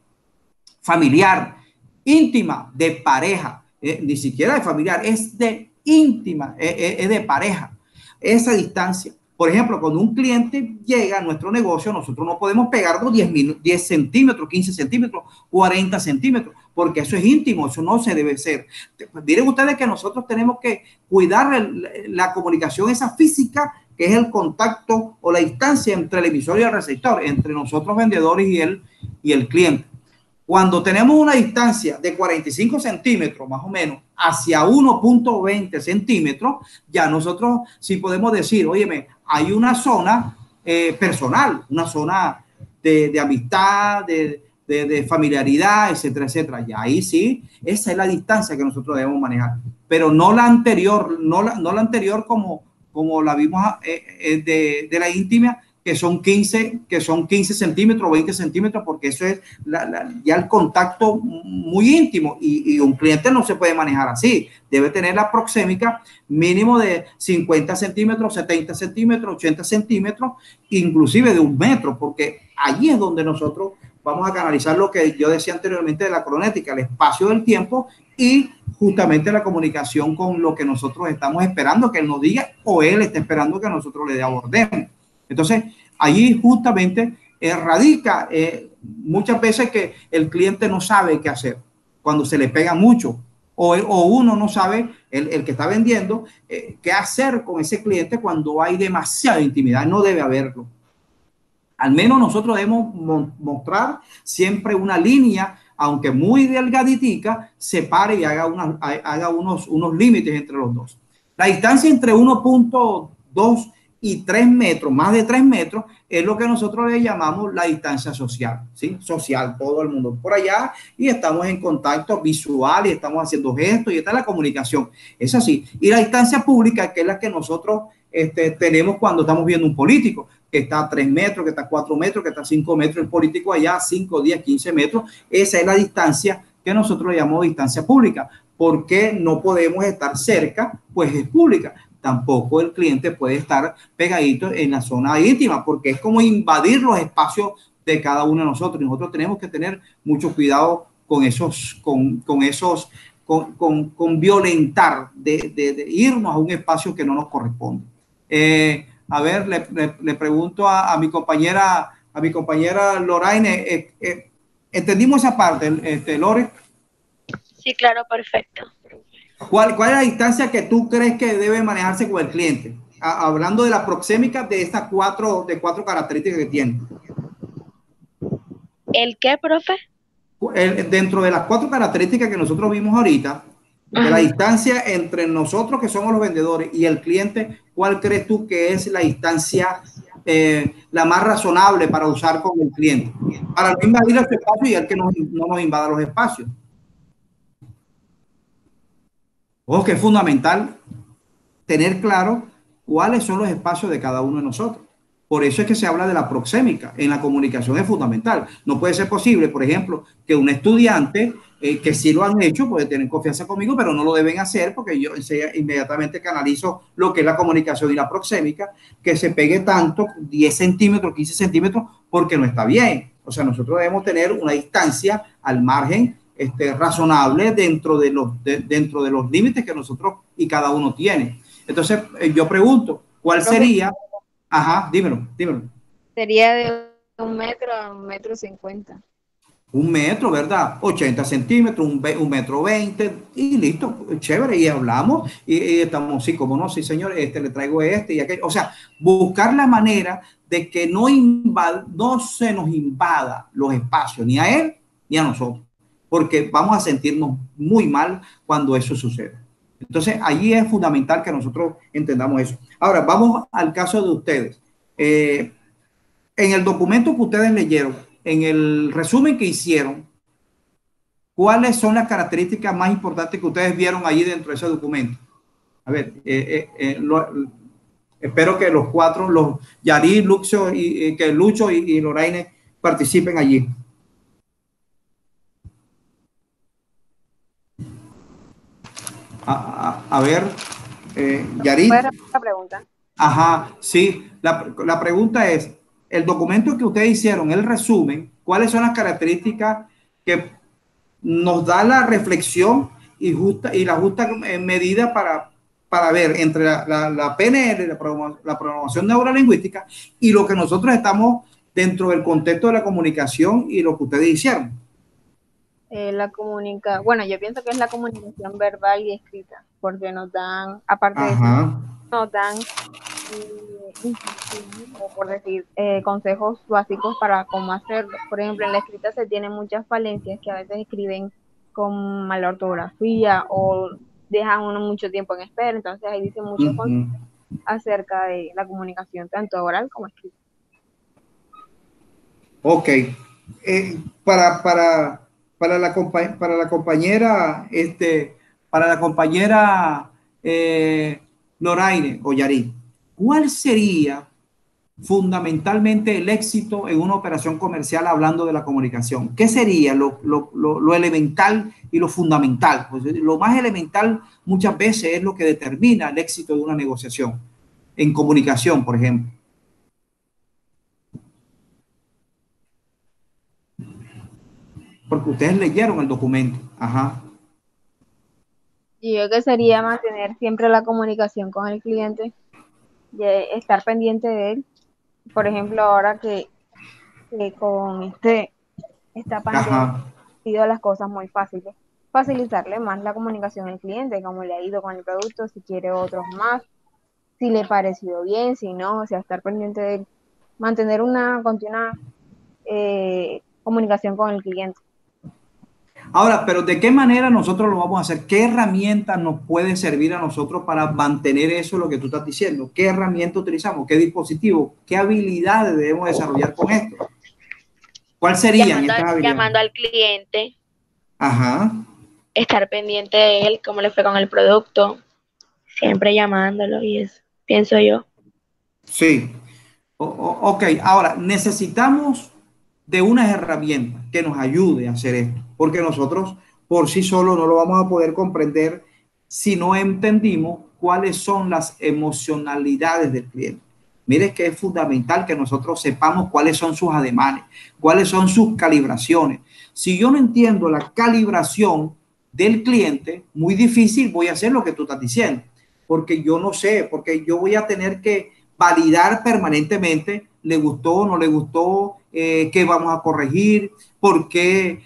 familiar, íntima, de pareja, ni siquiera de familiar, es de íntima, es de pareja, esa distancia. Por ejemplo, cuando un cliente llega a nuestro negocio, nosotros no podemos pegarnos 10 centímetros, 15 centímetros, 40 centímetros, porque eso es íntimo, eso no se debe hacer. Miren ustedes que nosotros tenemos que cuidar la comunicación esa física, que es el contacto o la distancia entre el emisor y el receptor, entre nosotros vendedores y el cliente. Cuando tenemos una distancia de 45 centímetros, más o menos, hacia 1.20 centímetros, ya nosotros sí podemos decir, óyeme, hay una zona personal, una zona de amistad, de familiaridad, etcétera, etcétera. Y ahí sí, esa es la distancia que nosotros debemos manejar. Pero no la anterior, no la anterior como la vimos de la íntima, que son 15 centímetros, 20 centímetros, porque eso es ya el contacto muy íntimo y un cliente no se puede manejar así. Debe tener la proxémica mínimo de 50 centímetros, 70 centímetros, 80 centímetros, inclusive de 1 metro, porque allí es donde nosotros vamos a canalizar lo que yo decía anteriormente de la cronética, el espacio del tiempo y justamente la comunicación con lo que nosotros estamos esperando que él nos diga o él está esperando que nosotros le abordemos. Entonces, allí justamente radica muchas veces que el cliente no sabe qué hacer cuando se le pega mucho o uno no sabe, el que está vendiendo, qué hacer con ese cliente cuando hay demasiada intimidad. No debe haberlo. Al menos nosotros debemos mostrar siempre una línea, aunque muy delgaditica, separe y haga unos límites entre los dos. La distancia entre 1.2 y 3 metros, más de 3 metros, es lo que nosotros le llamamos la distancia social, ¿sí? Social, todo el mundo por allá y estamos en contacto visual y estamos haciendo gestos y está la comunicación. Es así. Y la distancia pública, que es la que nosotros tenemos cuando estamos viendo un político, que está a 3 metros, que está a 4 metros, que está a 5 metros, el político allá 5, 10, 15 metros. Esa es la distancia que nosotros le llamamos distancia pública. ¿Por qué no podemos estar cerca? Pues es pública. Tampoco el cliente puede estar pegadito en la zona íntima, porque es como invadir los espacios de cada uno de nosotros. Y nosotros tenemos que tener mucho cuidado con violentar, de irnos a un espacio que no nos corresponde. A ver, le pregunto a mi compañera Loraine, ¿entendimos esa parte, Lore? Sí, claro, perfecto. ¿Cuál es la distancia que tú crees que debe manejarse con el cliente? Hablando de la proxémica de estas cuatro características que tiene. ¿El qué, profe? Dentro de las 4 características que nosotros vimos ahorita, de la distancia entre nosotros que somos los vendedores y el cliente, ¿cuál crees tú que es la distancia la más razonable para usar con el cliente? Para no invadir los espacios y el que no nos invada los espacios. Ojo que es fundamental tener claro cuáles son los espacios de cada uno de nosotros. Por eso es que se habla de la proxémica. En la comunicación es fundamental. No puede ser posible, por ejemplo, que un estudiante que sí lo han hecho, puede tener confianza conmigo, pero no lo deben hacer porque yo inmediatamente canalizo lo que es la comunicación y la proxémica, que se pegue tanto, 10 centímetros, 15 centímetros, porque no está bien. O sea, nosotros debemos tener una distancia al margen razonable dentro de los límites que nosotros y cada uno tiene. Entonces, yo pregunto, ¿cuál sería? Ajá, dímelo. Sería de 1 metro a 1,50 m. 1 metro, ¿verdad? 80 centímetros, 1,20 m y listo, chévere, y hablamos y estamos, sí, como no, sí, señor, le traigo y aquello. O sea, buscar la manera de que no se nos invada los espacios, ni a él ni a nosotros, porque vamos a sentirnos muy mal cuando eso sucede. Entonces, allí es fundamental que nosotros entendamos eso. Ahora, vamos al caso de ustedes. En el documento que ustedes leyeron, en el resumen que hicieron, ¿cuáles son las características más importantes que ustedes vieron allí dentro de ese documento? A ver, espero que los 4, los Yari, Lucho y Loraine participen allí. A ver, Yari. ¿Puedes repetir la pregunta? Ajá, sí. La pregunta es, el documento que ustedes hicieron, el resumen, ¿cuáles son las características que nos da la reflexión y la justa medida para ver entre la PNL, la programación neurolingüística y lo que nosotros estamos dentro del contexto de la comunicación y lo que ustedes hicieron? Bueno, yo pienso que es la comunicación verbal y escrita, porque nos dan, aparte de eso, nos dan o por decir, consejos básicos para cómo hacerlo. Por ejemplo, en la escrita se tienen muchas falencias que a veces escriben con mala ortografía o dejan uno mucho tiempo en espera, entonces ahí dicen muchos consejos acerca de la comunicación tanto oral como escrita. Ok. Para la compañera, Loraine o Yari, ¿cuál sería fundamentalmente el éxito en una operación comercial hablando de la comunicación? ¿Qué sería lo elemental y lo fundamental? Pues lo más elemental muchas veces es lo que determina el éxito de una negociación en comunicación, por ejemplo. Porque ustedes leyeron el documento. Ajá. Y yo que sería mantener siempre la comunicación con el cliente y estar pendiente de él. Por ejemplo, ahora que con esta pandemia Ajá. ha sido las cosas muy fáciles. Facilitarle más la comunicación al cliente, cómo le ha ido con el producto, si quiere otros más, si le ha parecido bien, si no, o sea, estar pendiente de él. Mantener una continua comunicación con el cliente. Ahora, pero ¿de qué manera nosotros lo vamos a hacer? ¿Qué herramienta nos puede servir a nosotros para mantener eso, lo que tú estás diciendo? ¿Qué herramienta utilizamos? ¿Qué dispositivo? ¿Qué habilidades debemos desarrollar con esto? ¿Cuáles serían estas habilidades? Llamando al cliente, Ajá. estar pendiente de él, cómo le fue con el producto, siempre llamándolo y eso, pienso yo. Sí. Ok, ahora necesitamos de unas herramientas que nos ayude a hacer esto, porque nosotros por sí solos no lo vamos a poder comprender si no entendimos cuáles son las emocionalidades del cliente. Mire que es fundamental que nosotros sepamos cuáles son sus ademanes, cuáles son sus calibraciones. Si yo no entiendo la calibración del cliente, muy difícil voy a hacer lo que tú estás diciendo, porque yo no sé, porque yo voy a tener que validar permanentemente, le gustó, no le gustó, qué vamos a corregir, por qué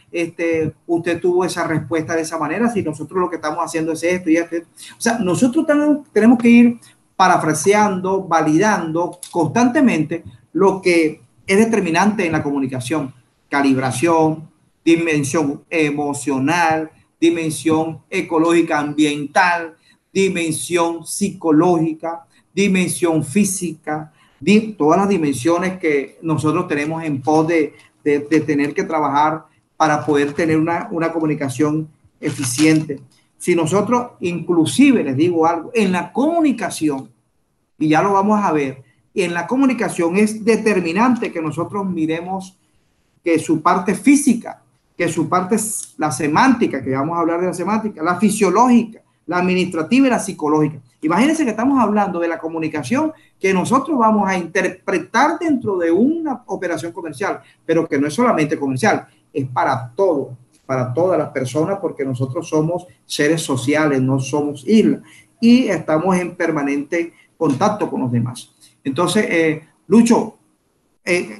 usted tuvo esa respuesta de esa manera, si nosotros lo que estamos haciendo es esto y esto. O sea, nosotros tenemos que ir parafraseando, validando constantemente lo que es determinante en la comunicación: calibración, dimensión emocional, dimensión ecológica ambiental, dimensión psicológica, dimensión física, todas las dimensiones que nosotros tenemos en pos de tener que trabajar para poder tener una comunicación eficiente. Si nosotros, inclusive, les digo algo, en la comunicación, y ya lo vamos a ver, en la comunicación es determinante que nosotros miremos que su parte física, que su parte, la semántica, que vamos a hablar de la semántica, la fisiológica, la administrativa y la psicológica. Imagínense que estamos hablando de la comunicación que nosotros vamos a interpretar dentro de una operación comercial, pero que no es solamente comercial, es para todo, para todas las personas, porque nosotros somos seres sociales, no somos islas, y estamos en permanente contacto con los demás. Entonces, Lucho,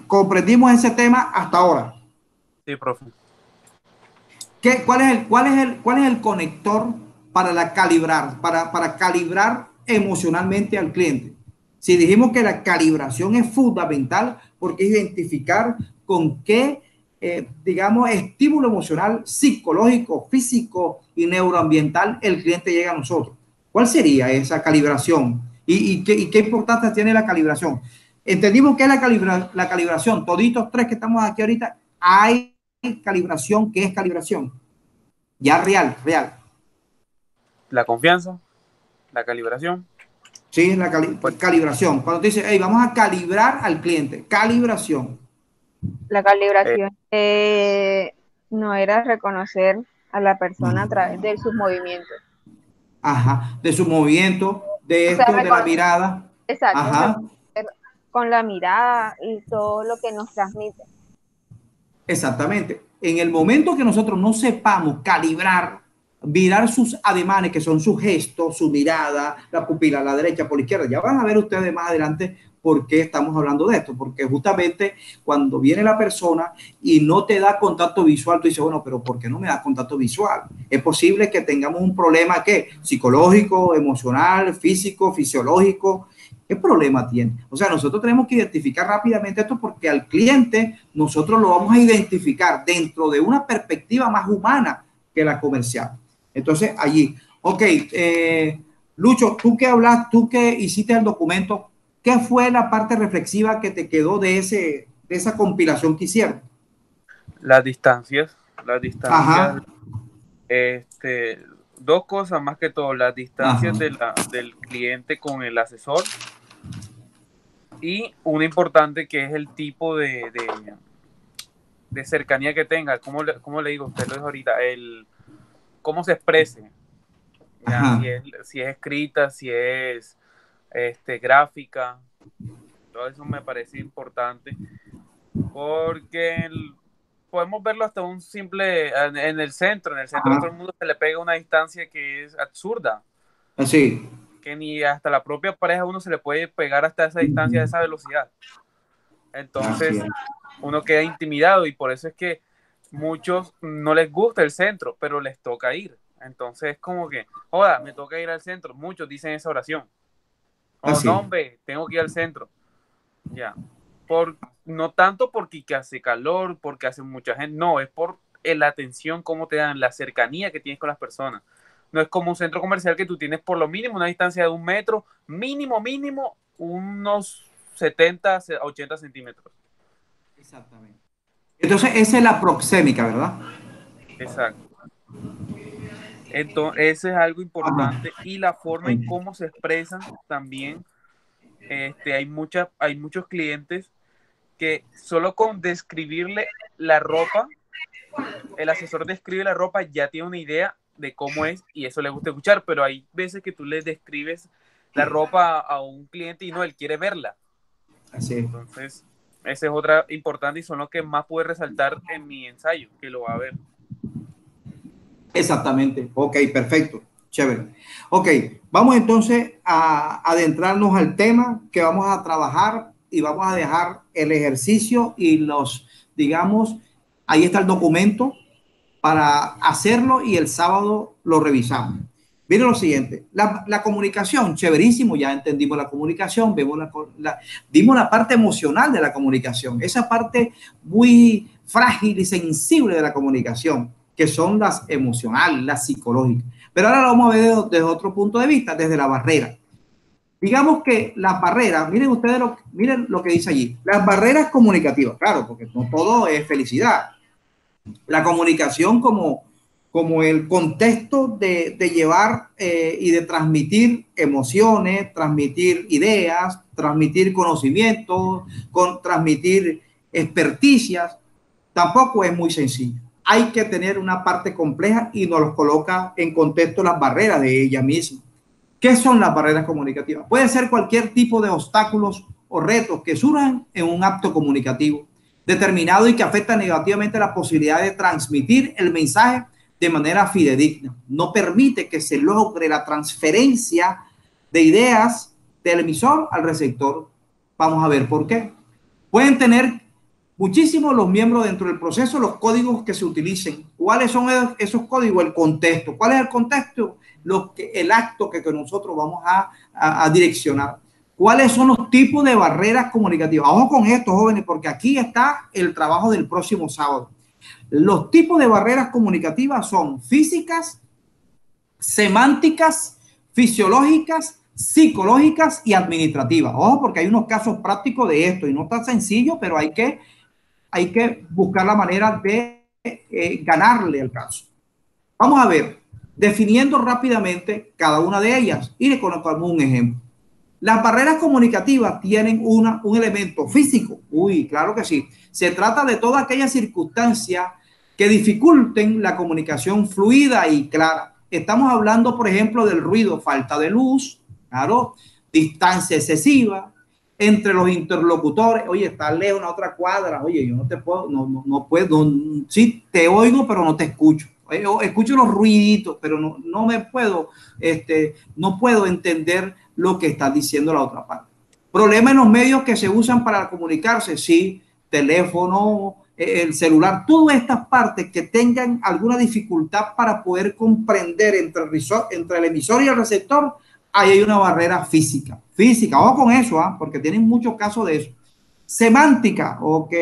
comprendimos ese tema hasta ahora. Sí, profe. ¿Cuál es el conector para calibrar emocionalmente al cliente? Si dijimos que la calibración es fundamental porque es identificar con qué, digamos, estímulo emocional, psicológico, físico y neuroambiental el cliente llega a nosotros. ¿Cuál sería esa calibración? ¿Y qué importancia tiene la calibración? Entendimos que es la calibración. Toditos tres que estamos aquí ahorita, hay calibración. ¿Qué es calibración? Ya real. La confianza, la calibración. Sí, la calibración. Cuando te dice, hey, vamos a calibrar al cliente, calibración. La calibración no era reconocer a la persona a través de sus movimientos. Ajá, de su movimiento, de O sea, esto, de la mirada. Exacto, Ajá, con la mirada y todo lo que nos transmite. exactamente. En el momento que nosotros no sepamos calibrar, mirar sus ademanes, que son sus gestos, su mirada, la pupila a la derecha, por la izquierda, ya van a ver ustedes más adelante por qué estamos hablando de esto, porque justamente cuando viene la persona y no te da contacto visual, tú dices, bueno, pero ¿por qué no me da contacto visual? Es posible que tengamos un problema, ¿qué? Psicológico, emocional, físico, fisiológico. ¿Qué problema tiene? O sea, nosotros tenemos que identificar rápidamente esto porque al cliente nosotros lo vamos a identificar dentro de una perspectiva más humana que la comercial. Entonces, allí, ok, Lucho, tú que hablas, tú que hiciste el documento, ¿qué fue la parte reflexiva que te quedó de esa compilación que hicieron? Las distancias, Ajá. Dos cosas más que todo, las distancias Ajá. del cliente con el asesor Y una importante que es el tipo de cercanía que tenga. ¿Cómo le digo? Usted lo dijo ahorita, cómo se exprese. Ya, si es escrita, si es gráfica, todo eso me parece importante, porque podemos verlo hasta un simple, en el centro todo el mundo se le pega una distancia que es absurda. Así. Que ni hasta la propia pareja uno se le puede pegar hasta esa distancia, a esa velocidad. Entonces, uno queda intimidado y por eso es que muchos no les gusta el centro, pero les toca ir. Entonces, es como que, joda, me toca ir al centro. Muchos dicen esa oración. Oh, no, hombre, tengo que ir al centro. Ya. No tanto porque hace calor, porque hace mucha gente, no, es por la atención, cómo te dan, la cercanía que tienes con las personas. No es como un centro comercial que tú tienes por lo mínimo una distancia de 1 metro, mínimo, unos 70, 80 centímetros. Exactamente. Entonces, esa es la proxémica, ¿verdad? Exacto. Entonces, eso es algo importante. Y la forma en cómo se expresan también. Hay muchos clientes que solo con describirle la ropa, el asesor describe la ropa, ya tiene una idea de cómo es y eso le gusta escuchar, pero hay veces que tú le describes la ropa a un cliente y no, él quiere verla. Así es. Entonces, esa es otra importante y son los que más pude resaltar en mi ensayo, que lo va a ver. Exactamente. Ok, perfecto. Chévere. Ok, vamos entonces a adentrarnos al tema que vamos a trabajar y vamos a dejar el ejercicio y digamos, ahí está el documento para hacerlo y el sábado lo revisamos. Miren lo siguiente, la comunicación, chéverísimo, ya entendimos la comunicación, vimos la parte emocional de la comunicación, esa parte muy frágil y sensible de la comunicación, que son las emocionales, las psicológicas. Pero ahora lo vamos a ver desde otro punto de vista, desde la barrera. Digamos que las barreras, miren ustedes, miren lo que dice allí, las barreras comunicativas, claro, porque no todo es felicidad. La comunicación como el contexto de llevar y de transmitir emociones, transmitir ideas, transmitir conocimientos, transmitir experticias, tampoco es muy sencillo. Hay que tener una parte compleja y nos los coloca en contexto las barreras de ella misma. ¿Qué son las barreras comunicativas? Puede ser cualquier tipo de obstáculos o retos que surjan en un acto comunicativo determinado y que afecta negativamente la posibilidad de transmitir el mensaje de manera fidedigna. No permite que se logre la transferencia de ideas del emisor al receptor. Vamos a ver por qué. Pueden tener muchísimos los miembros dentro del proceso, los códigos que se utilicen. ¿Cuáles son esos códigos? El contexto. ¿Cuál es el contexto? El acto que nosotros vamos a direccionar. ¿Cuáles son los tipos de barreras comunicativas? Ojo con esto, jóvenes, porque aquí está el trabajo del próximo sábado. Los tipos de barreras comunicativas son físicas, semánticas, fisiológicas, psicológicas y administrativas. Ojo, porque hay unos casos prácticos de esto y no está sencillo, pero hay que buscar la manera de ganarle el caso. Vamos a ver, definiendo rápidamente cada una de ellas y le colocamos un ejemplo. Las barreras comunicativas tienen un elemento físico. Uy, claro que sí. Se trata de toda aquella circunstancia que dificulten la comunicación fluida y clara. Estamos hablando, por ejemplo, del ruido, falta de luz, claro, distancia excesiva entre los interlocutores. Oye, está lejos en otra cuadra. Oye, yo no te puedo, no puedo, sí te oigo, pero no te escucho. Escucho los ruiditos, pero no me puedo, no puedo entender lo que está diciendo la otra parte. Problema en los medios que se usan para comunicarse, sí, teléfono, el celular, todas estas partes que tengan alguna dificultad para poder comprender entre el emisor y el receptor, ahí hay una barrera física. Ojo con eso, porque tienen muchos casos de eso. Semántica, ok,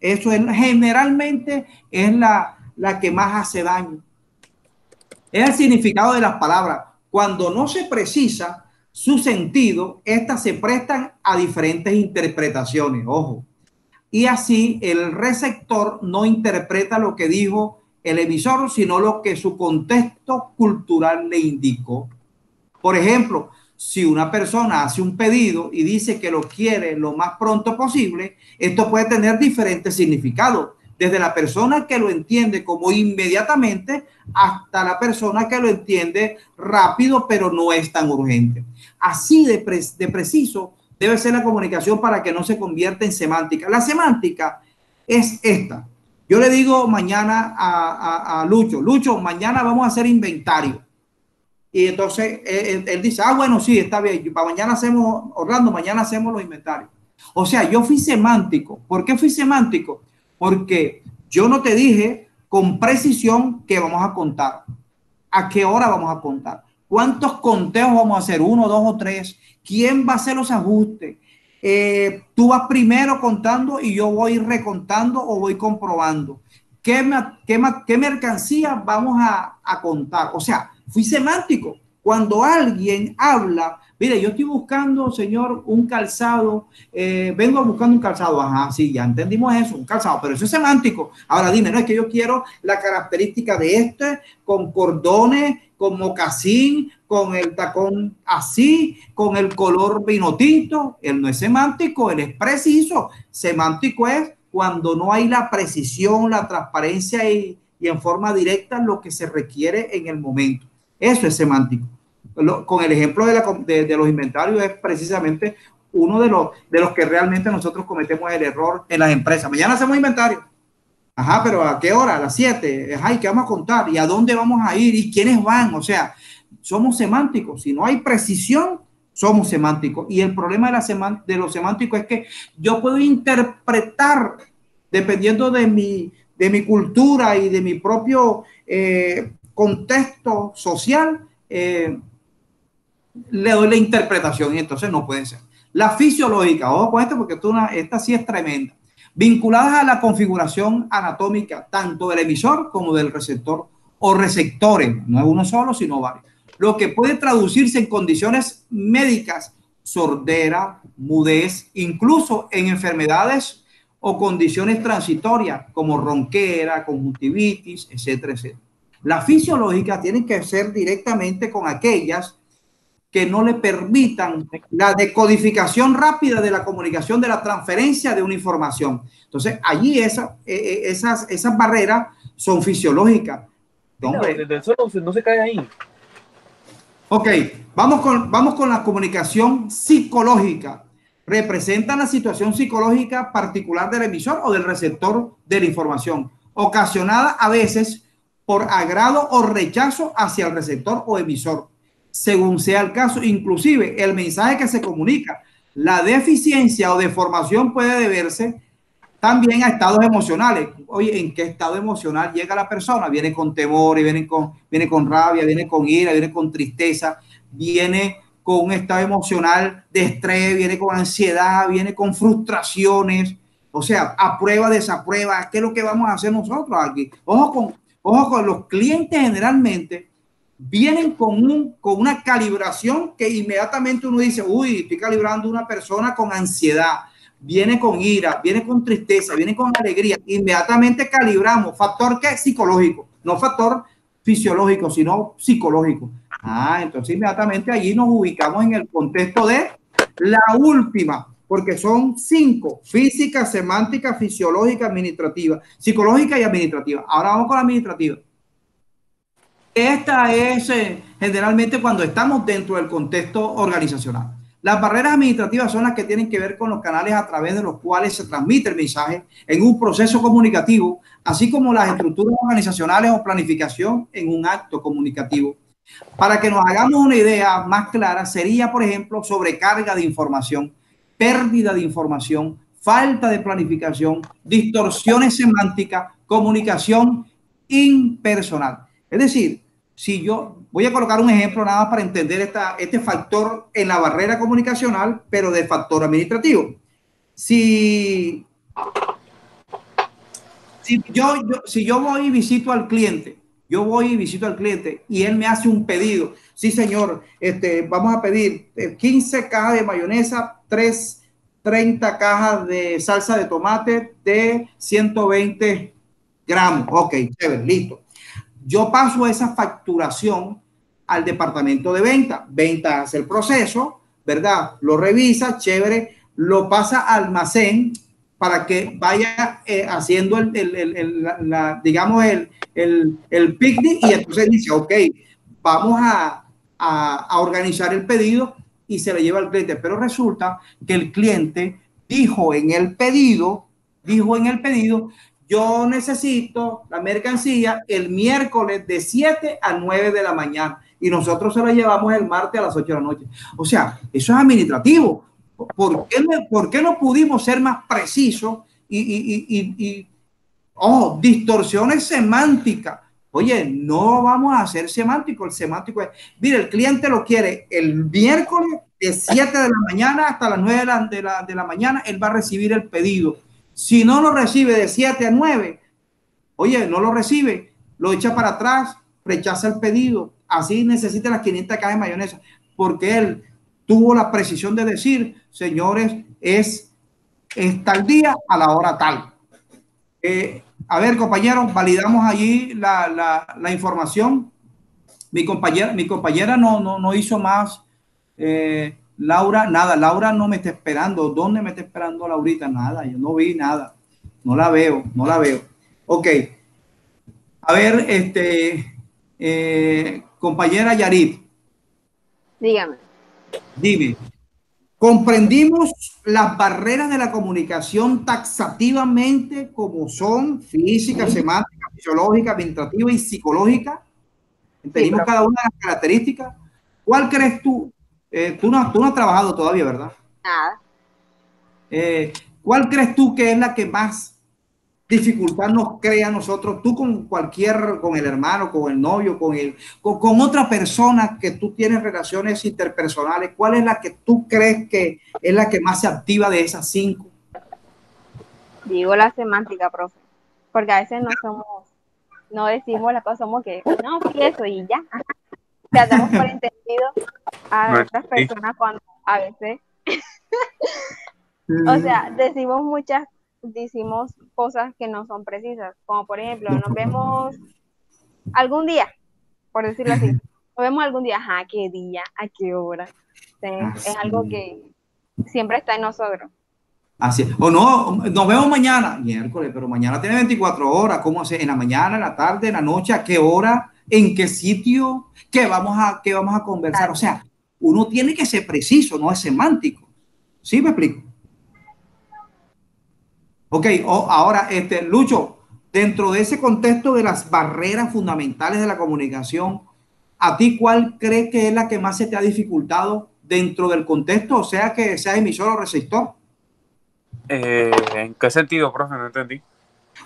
eso generalmente es la que más hace daño. Es el significado de las palabras. Cuando no se precisa su sentido, estas se prestan a diferentes interpretaciones, ojo. Y así el receptor no interpreta lo que dijo el emisor, sino lo que su contexto cultural le indicó. Por ejemplo, si una persona hace un pedido y dice que lo quiere lo más pronto posible, esto puede tener diferentes significados, desde la persona que lo entiende como inmediatamente hasta la persona que lo entiende rápido, pero no es tan urgente. Así de preciso debe ser la comunicación para que no se convierta en semántica. La semántica es esta. Yo le digo mañana a Lucho, Lucho, mañana vamos a hacer inventario. Y entonces él dice, bueno, sí, está bien. Para mañana hacemos, Orlando, mañana hacemos los inventarios. O sea, yo fui semántico. ¿Por qué fui semántico? Porque yo no te dije con precisión qué vamos a contar, a qué hora vamos a contar, cuántos conteos vamos a hacer, 1, 2 o 3, quién va a hacer los ajustes. Tú vas primero contando y yo voy recontando o voy comprobando. ¿Qué mercancía vamos a contar? O sea, fui semántico. Cuando alguien habla, mire, yo estoy buscando, señor, un calzado, vengo buscando un calzado, ajá, sí, ya entendimos eso, un calzado, pero eso es semántico. Ahora dime, no, es que yo quiero la característica de este, con cordones, con mocasín, con el tacón así, con el color vino tinto. Él no es semántico, él es preciso. Semántico es cuando no hay la precisión, la transparencia y en forma directa lo que se requiere en el momento. Eso es semántico. Con el ejemplo de los inventarios es precisamente uno de los que realmente nosotros cometemos el error en las empresas. Mañana hacemos inventario. Ajá, pero ¿a qué hora? A las 7. Ajá, ¿y qué vamos a contar? ¿Y a dónde vamos a ir? ¿Y quiénes van? O sea, somos semánticos. Si no hay precisión, somos semánticos. Y el problema de lo semántico es que yo puedo interpretar, dependiendo de mi cultura y de mi propio contexto social, le doy la interpretación y entonces no puede ser. La fisiológica, ojo con esto porque esta sí es tremenda. Vinculadas a la configuración anatómica tanto del emisor como del receptor o receptores, no es uno solo, sino varios. Lo que puede traducirse en condiciones médicas, sordera, mudez, incluso en enfermedades o condiciones transitorias como ronquera, conjuntivitis, etcétera, etcétera. La fisiológica tiene que ser directamente con aquellas que no le permitan la decodificación rápida de la comunicación, de la transferencia de una información. Entonces, allí esas barreras son fisiológicas. Hombre, eso no se cae ahí. Ok, vamos con la comunicación psicológica. Representan la situación psicológica particular del emisor o del receptor de la información, ocasionada a veces por agrado o rechazo hacia el receptor o emisor, según sea el caso. Inclusive el mensaje que se comunica, la deficiencia o deformación puede deberse también a estados emocionales. Oye, ¿en qué estado emocional llega la persona? Viene con temor, y viene con rabia, viene con ira, viene con tristeza, viene con un estado emocional de estrés, viene con ansiedad, viene con frustraciones. O sea, aprueba, desaprueba. ¿Qué es lo que vamos a hacer nosotros aquí? Ojo con los clientes. Generalmente vienen con una calibración que inmediatamente uno dice, uy, estoy calibrando una persona con ansiedad, viene con ira, viene con tristeza, viene con alegría. Inmediatamente calibramos. ¿Factor qué? Psicológico. No factor fisiológico, sino psicológico. Entonces inmediatamente allí nos ubicamos en el contexto de la última, porque son 5: física, semántica, fisiológica, administrativa, psicológica y administrativa. Ahora vamos con la administrativa. Esta es generalmente cuando estamos dentro del contexto organizacional. Las barreras administrativas son las que tienen que ver con los canales a través de los cuales se transmite el mensaje en un proceso comunicativo, así como las estructuras organizacionales o planificación en un acto comunicativo. Para que nos hagamos una idea más clara, sería, por ejemplo, sobrecarga de información, pérdida de información, falta de planificación, distorsiones semánticas, comunicación impersonal. Es decir, si yo voy a colocar un ejemplo nada más para entender este factor en la barrera comunicacional, pero de factor administrativo. Si yo voy y visito al cliente, y él me hace un pedido. Sí, señor, vamos a pedir 15 cajas de mayonesa, 30 cajas de salsa de tomate de 120 gramos. Ok, chévere, listo. Yo paso esa facturación al departamento de venta. Venta hace el proceso, ¿verdad? Lo revisa, chévere, lo pasa a almacén para que vaya haciendo digamos, el picnic, y entonces dice, ok, vamos a organizar el pedido y se le lleva al cliente. Pero resulta que el cliente dijo en el pedido, yo necesito la mercancía el miércoles de 7 a 9 de la mañana y nosotros se la llevamos el martes a las 8 de la noche. O sea, eso es administrativo. ¿Por qué no pudimos ser más precisos distorsiones semánticas? Oye, no vamos a hacer semántico. El semántico es, mire, el cliente lo quiere el miércoles de 7 de la mañana hasta las 9 de la mañana, él va a recibir el pedido. Si no lo recibe de 7 a 9, oye, no lo recibe, lo echa para atrás, rechaza el pedido. Así necesita las 500 cajas de mayonesa, porque él tuvo la precisión de decir, señores, es tal día a la hora tal. A ver, compañeros, validamos allí la información. Mi compañera no hizo más. Laura, nada, Laura no me está esperando. ¿Dónde me está esperando Laurita? Nada, yo no vi nada. No la veo. Ok. A ver, compañera Yarit. Dígame. Dime. Comprendimos las barreras de la comunicación taxativamente, como son física, semántica, fisiológica, administrativa y psicológica. Entendimos cada una de las características. ¿Cuál crees tú? Tú no has trabajado todavía, ¿verdad? Nada. ¿Cuál crees tú que es la que más dificultad nos crea a nosotros? Tú con el hermano, con el novio, con otra persona que tú tienes relaciones interpersonales, ¿cuál es la que tú crees que es la que más se activa de esas 5? Digo la semántica, profe, porque a veces no decimos las cosas, somos que, no, sí, eso y ya. O sea, damos por entendido a otras personas cuando a veces, o sea, decimos cosas que no son precisas, como por ejemplo, nos vemos algún día, por decirlo así, nos vemos algún día, ajá, ¿qué día? ¿A qué hora? Es algo que siempre está en nosotros. Así es. O no, nos vemos mañana, miércoles, pero mañana tiene 24 horas. ¿Cómo hacer? ¿En la mañana, en la tarde, en la noche? ¿A qué hora? ¿En qué sitio? ¿Qué vamos a conversar? O sea, uno tiene que ser preciso, no es semántico. ¿Sí me explico? Ok, ahora, Lucho, dentro de ese contexto de las barreras fundamentales de la comunicación, ¿a ti cuál crees que es la que más se te ha dificultado dentro del contexto? O sea, que sea emisor o receptor. ¿En qué sentido, profe? No entendí.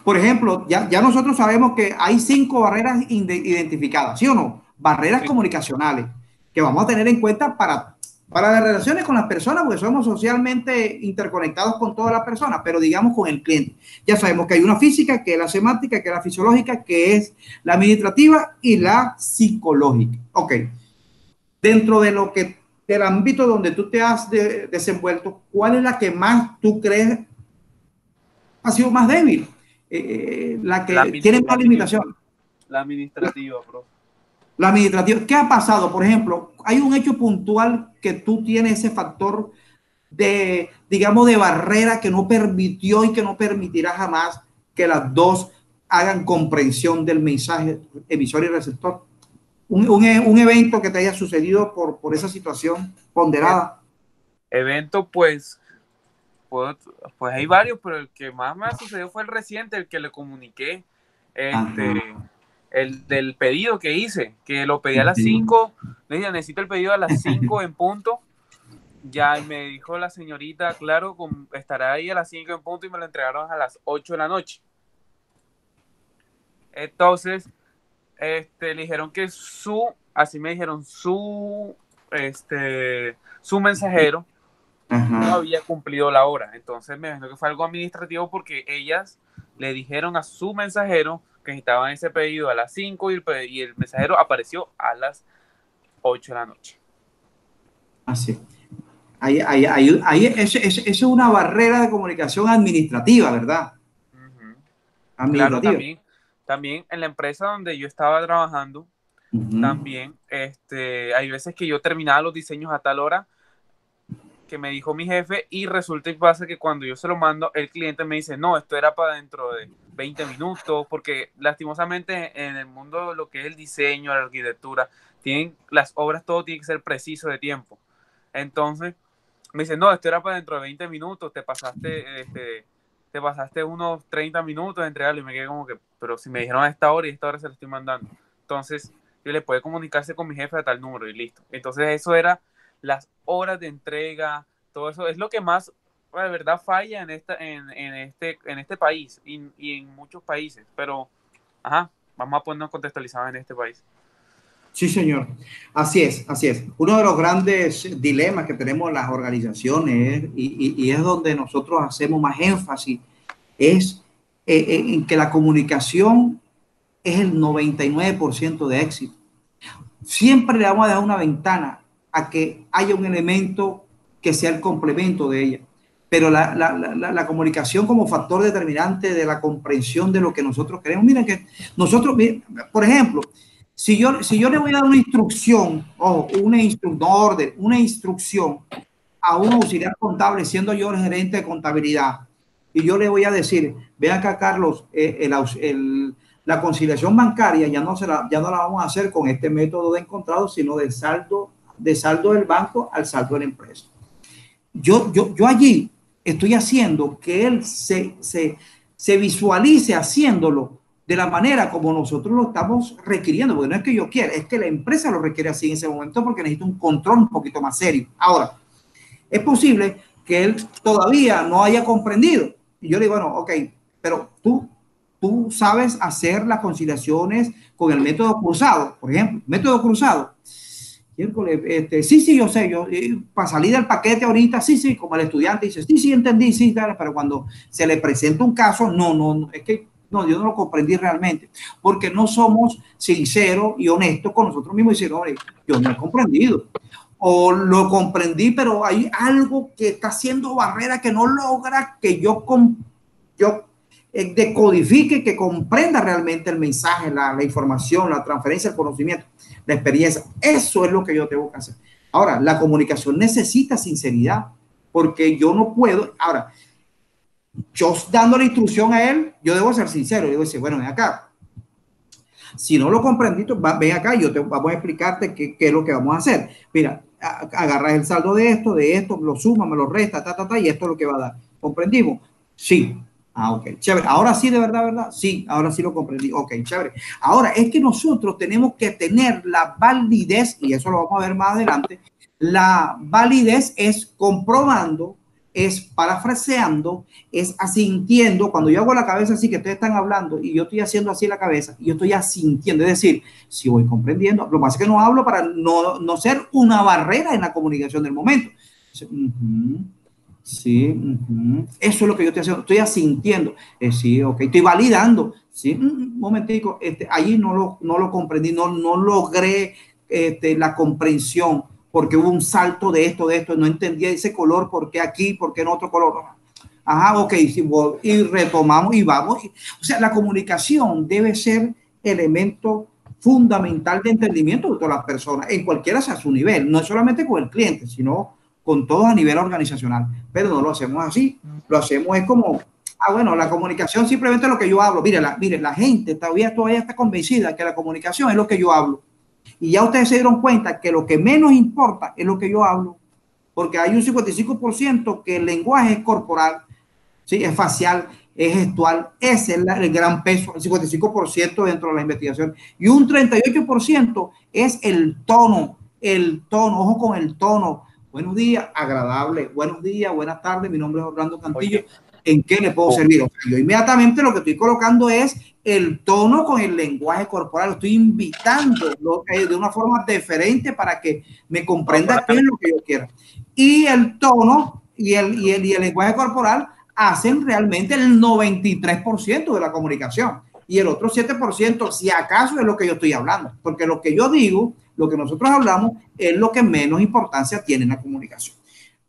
Por ejemplo, ya nosotros sabemos que hay 5 barreras identificadas, ¿sí o no? Barreras comunicacionales que vamos a tener en cuenta para las relaciones con las personas, porque somos socialmente interconectados con todas las personas, pero digamos con el cliente. Ya sabemos que hay una física, que es la semántica, que es la fisiológica, que es la administrativa y la psicológica. Ok. Dentro del ámbito donde tú te has desenvuelto, ¿cuál es la que más tú crees ha sido más débil? La que tiene más limitación. La administrativa, profe. La administrativa. ¿Qué ha pasado? Por ejemplo, hay un hecho puntual que tú tienes ese factor digamos, de barrera que no permitió y que no permitirá jamás que las dos hagan comprensión del mensaje emisor y receptor. Un evento que te haya sucedido por esa situación ponderada. Evento, pues hay varios, pero el que más me sucedió fue el reciente, el que le comuniqué, el del pedido que hice, que lo pedí a las 5, le dije, necesito el pedido a las 5 en punto, ya me dijo la señorita, claro, estará ahí a las 5 en punto, y me lo entregaron a las 8 de la noche. Entonces, le dijeron que así me dijeron, su mensajero no había cumplido la hora. Entonces me imagino que fue algo administrativo, porque ellas le dijeron a su mensajero que necesitaban ese pedido a las 5 y el mensajero apareció a las 8 de la noche. Así. Eso es una barrera de comunicación administrativa, ¿verdad? Administrativa. Claro, también en la empresa donde yo estaba trabajando, También, hay veces que yo terminaba los diseños a tal hora que me dijo mi jefe y resulta y pasa que cuando yo se lo mando, el cliente me dice, no, esto era para dentro de 20 minutos, porque lastimosamente en el mundo lo que es el diseño, la arquitectura, las obras, todo tiene que ser preciso de tiempo. Entonces, me dice, no, esto era para dentro de 20 minutos, te pasaste unos 30 minutos de entregarlo y me quedé como que, pero si me dijeron a esta hora y a esta hora se lo estoy mandando. Entonces, yo le puede comunicarse con mi jefe a tal número y listo. Entonces, eso era las horas de entrega, todo eso es lo que más, de verdad, falla en este país y en muchos países. Pero, vamos a ponernos contextualizados en este país. Sí, señor. Así es, así es. Uno de los grandes dilemas que tenemos las organizaciones y es donde nosotros hacemos más énfasis es en que la comunicación es el 99% de éxito. Siempre le vamos a dejar una ventana a que haya un elemento que sea el complemento de ella. Pero la comunicación como factor determinante de la comprensión de lo que nosotros queremos. Miren que nosotros, por ejemplo, si yo le voy a dar una instrucción o una instrucción a un auxiliar contable, siendo yo el gerente de contabilidad, y yo le voy a decir, ve acá, Carlos, la conciliación bancaria ya no la vamos a hacer con este método de encontrado, sino de saldo del banco al saldo de la empresa. Yo allí estoy haciendo que él se visualice haciéndolo de la manera como nosotros lo estamos requiriendo, porque no es que yo quiera, es que la empresa lo requiere así en ese momento porque necesita un control un poquito más serio. Ahora, es posible que él todavía no haya comprendido. Y yo le digo, bueno, ok, pero tú sabes hacer las conciliaciones con el método cruzado, por ejemplo, método cruzado. Sí, yo sé, para salir del paquete ahorita, sí, como el estudiante dice, sí, entendí, sí, claro, pero cuando se le presenta un caso, no, es que no, yo no lo comprendí realmente, porque no somos sinceros y honestos con nosotros mismos y decir, hombre, yo no he comprendido, o lo comprendí, pero hay algo que está haciendo barrera que no logra que yo decodifique, que comprenda realmente el mensaje, la información, la transferencia, el conocimiento, la experiencia. Eso es lo que yo tengo que hacer. Ahora, la comunicación necesita sinceridad, porque yo no puedo. Ahora, yo dando la instrucción a él, yo debo ser sincero. Yo debo decir, bueno, ven acá. Si no lo comprendí, ven acá y vamos a explicarte qué es lo que vamos a hacer. Mira, agarras el saldo de esto, lo suma, me lo resta, y esto es lo que va a dar. ¿Comprendimos? Sí. Ok, chévere. Ahora sí, de verdad. Sí, ahora sí lo comprendí. Ok, chévere. Ahora, es que nosotros tenemos que tener la validez, y eso lo vamos a ver más adelante. La validez es comprobando, es parafraseando, es asintiendo. Cuando yo hago la cabeza así que ustedes están hablando y yo estoy haciendo así la cabeza y yo estoy asintiendo, es decir, si voy comprendiendo. Lo que pasa es que no hablo para no ser una barrera en la comunicación del momento. Sí, eso es lo que yo estoy haciendo, estoy asintiendo, sí, ok, estoy validando, sí, un momentico, allí no lo comprendí, no logré la comprensión, porque hubo un salto de esto, no entendía ese color, por qué aquí, por qué en otro color, ok, sí, y retomamos y vamos, o sea, la comunicación debe ser elemento fundamental de entendimiento de todas las personas, en cualquiera sea su nivel, no solamente con el cliente, sino con todos a nivel organizacional, pero no lo hacemos así, lo hacemos es como, bueno, la comunicación simplemente es lo que yo hablo. Mire, la gente todavía está convencida que la comunicación es lo que yo hablo, y ya ustedes se dieron cuenta que lo que menos importa es lo que yo hablo, porque hay un 55% que el lenguaje es corporal, ¿sí? Es facial, es gestual, ese es el gran peso, el 55% dentro de la investigación, y un 38% es el tono, ojo con el tono. Buenos días, agradable. Buenos días, buenas tardes. Mi nombre es Orlando Cantillo. Oye, ¿en qué le puedo servir? O sea, yo inmediatamente lo que estoy colocando es el tono con el lenguaje corporal. Estoy invitando de una forma diferente para que me comprenda qué es lo que yo quiero. Y el tono y el lenguaje corporal hacen realmente el 93% de la comunicación. Y el otro 7%, si acaso, es lo que yo estoy hablando. Porque lo que yo digo, lo que nosotros hablamos, es lo que menos importancia tiene en la comunicación.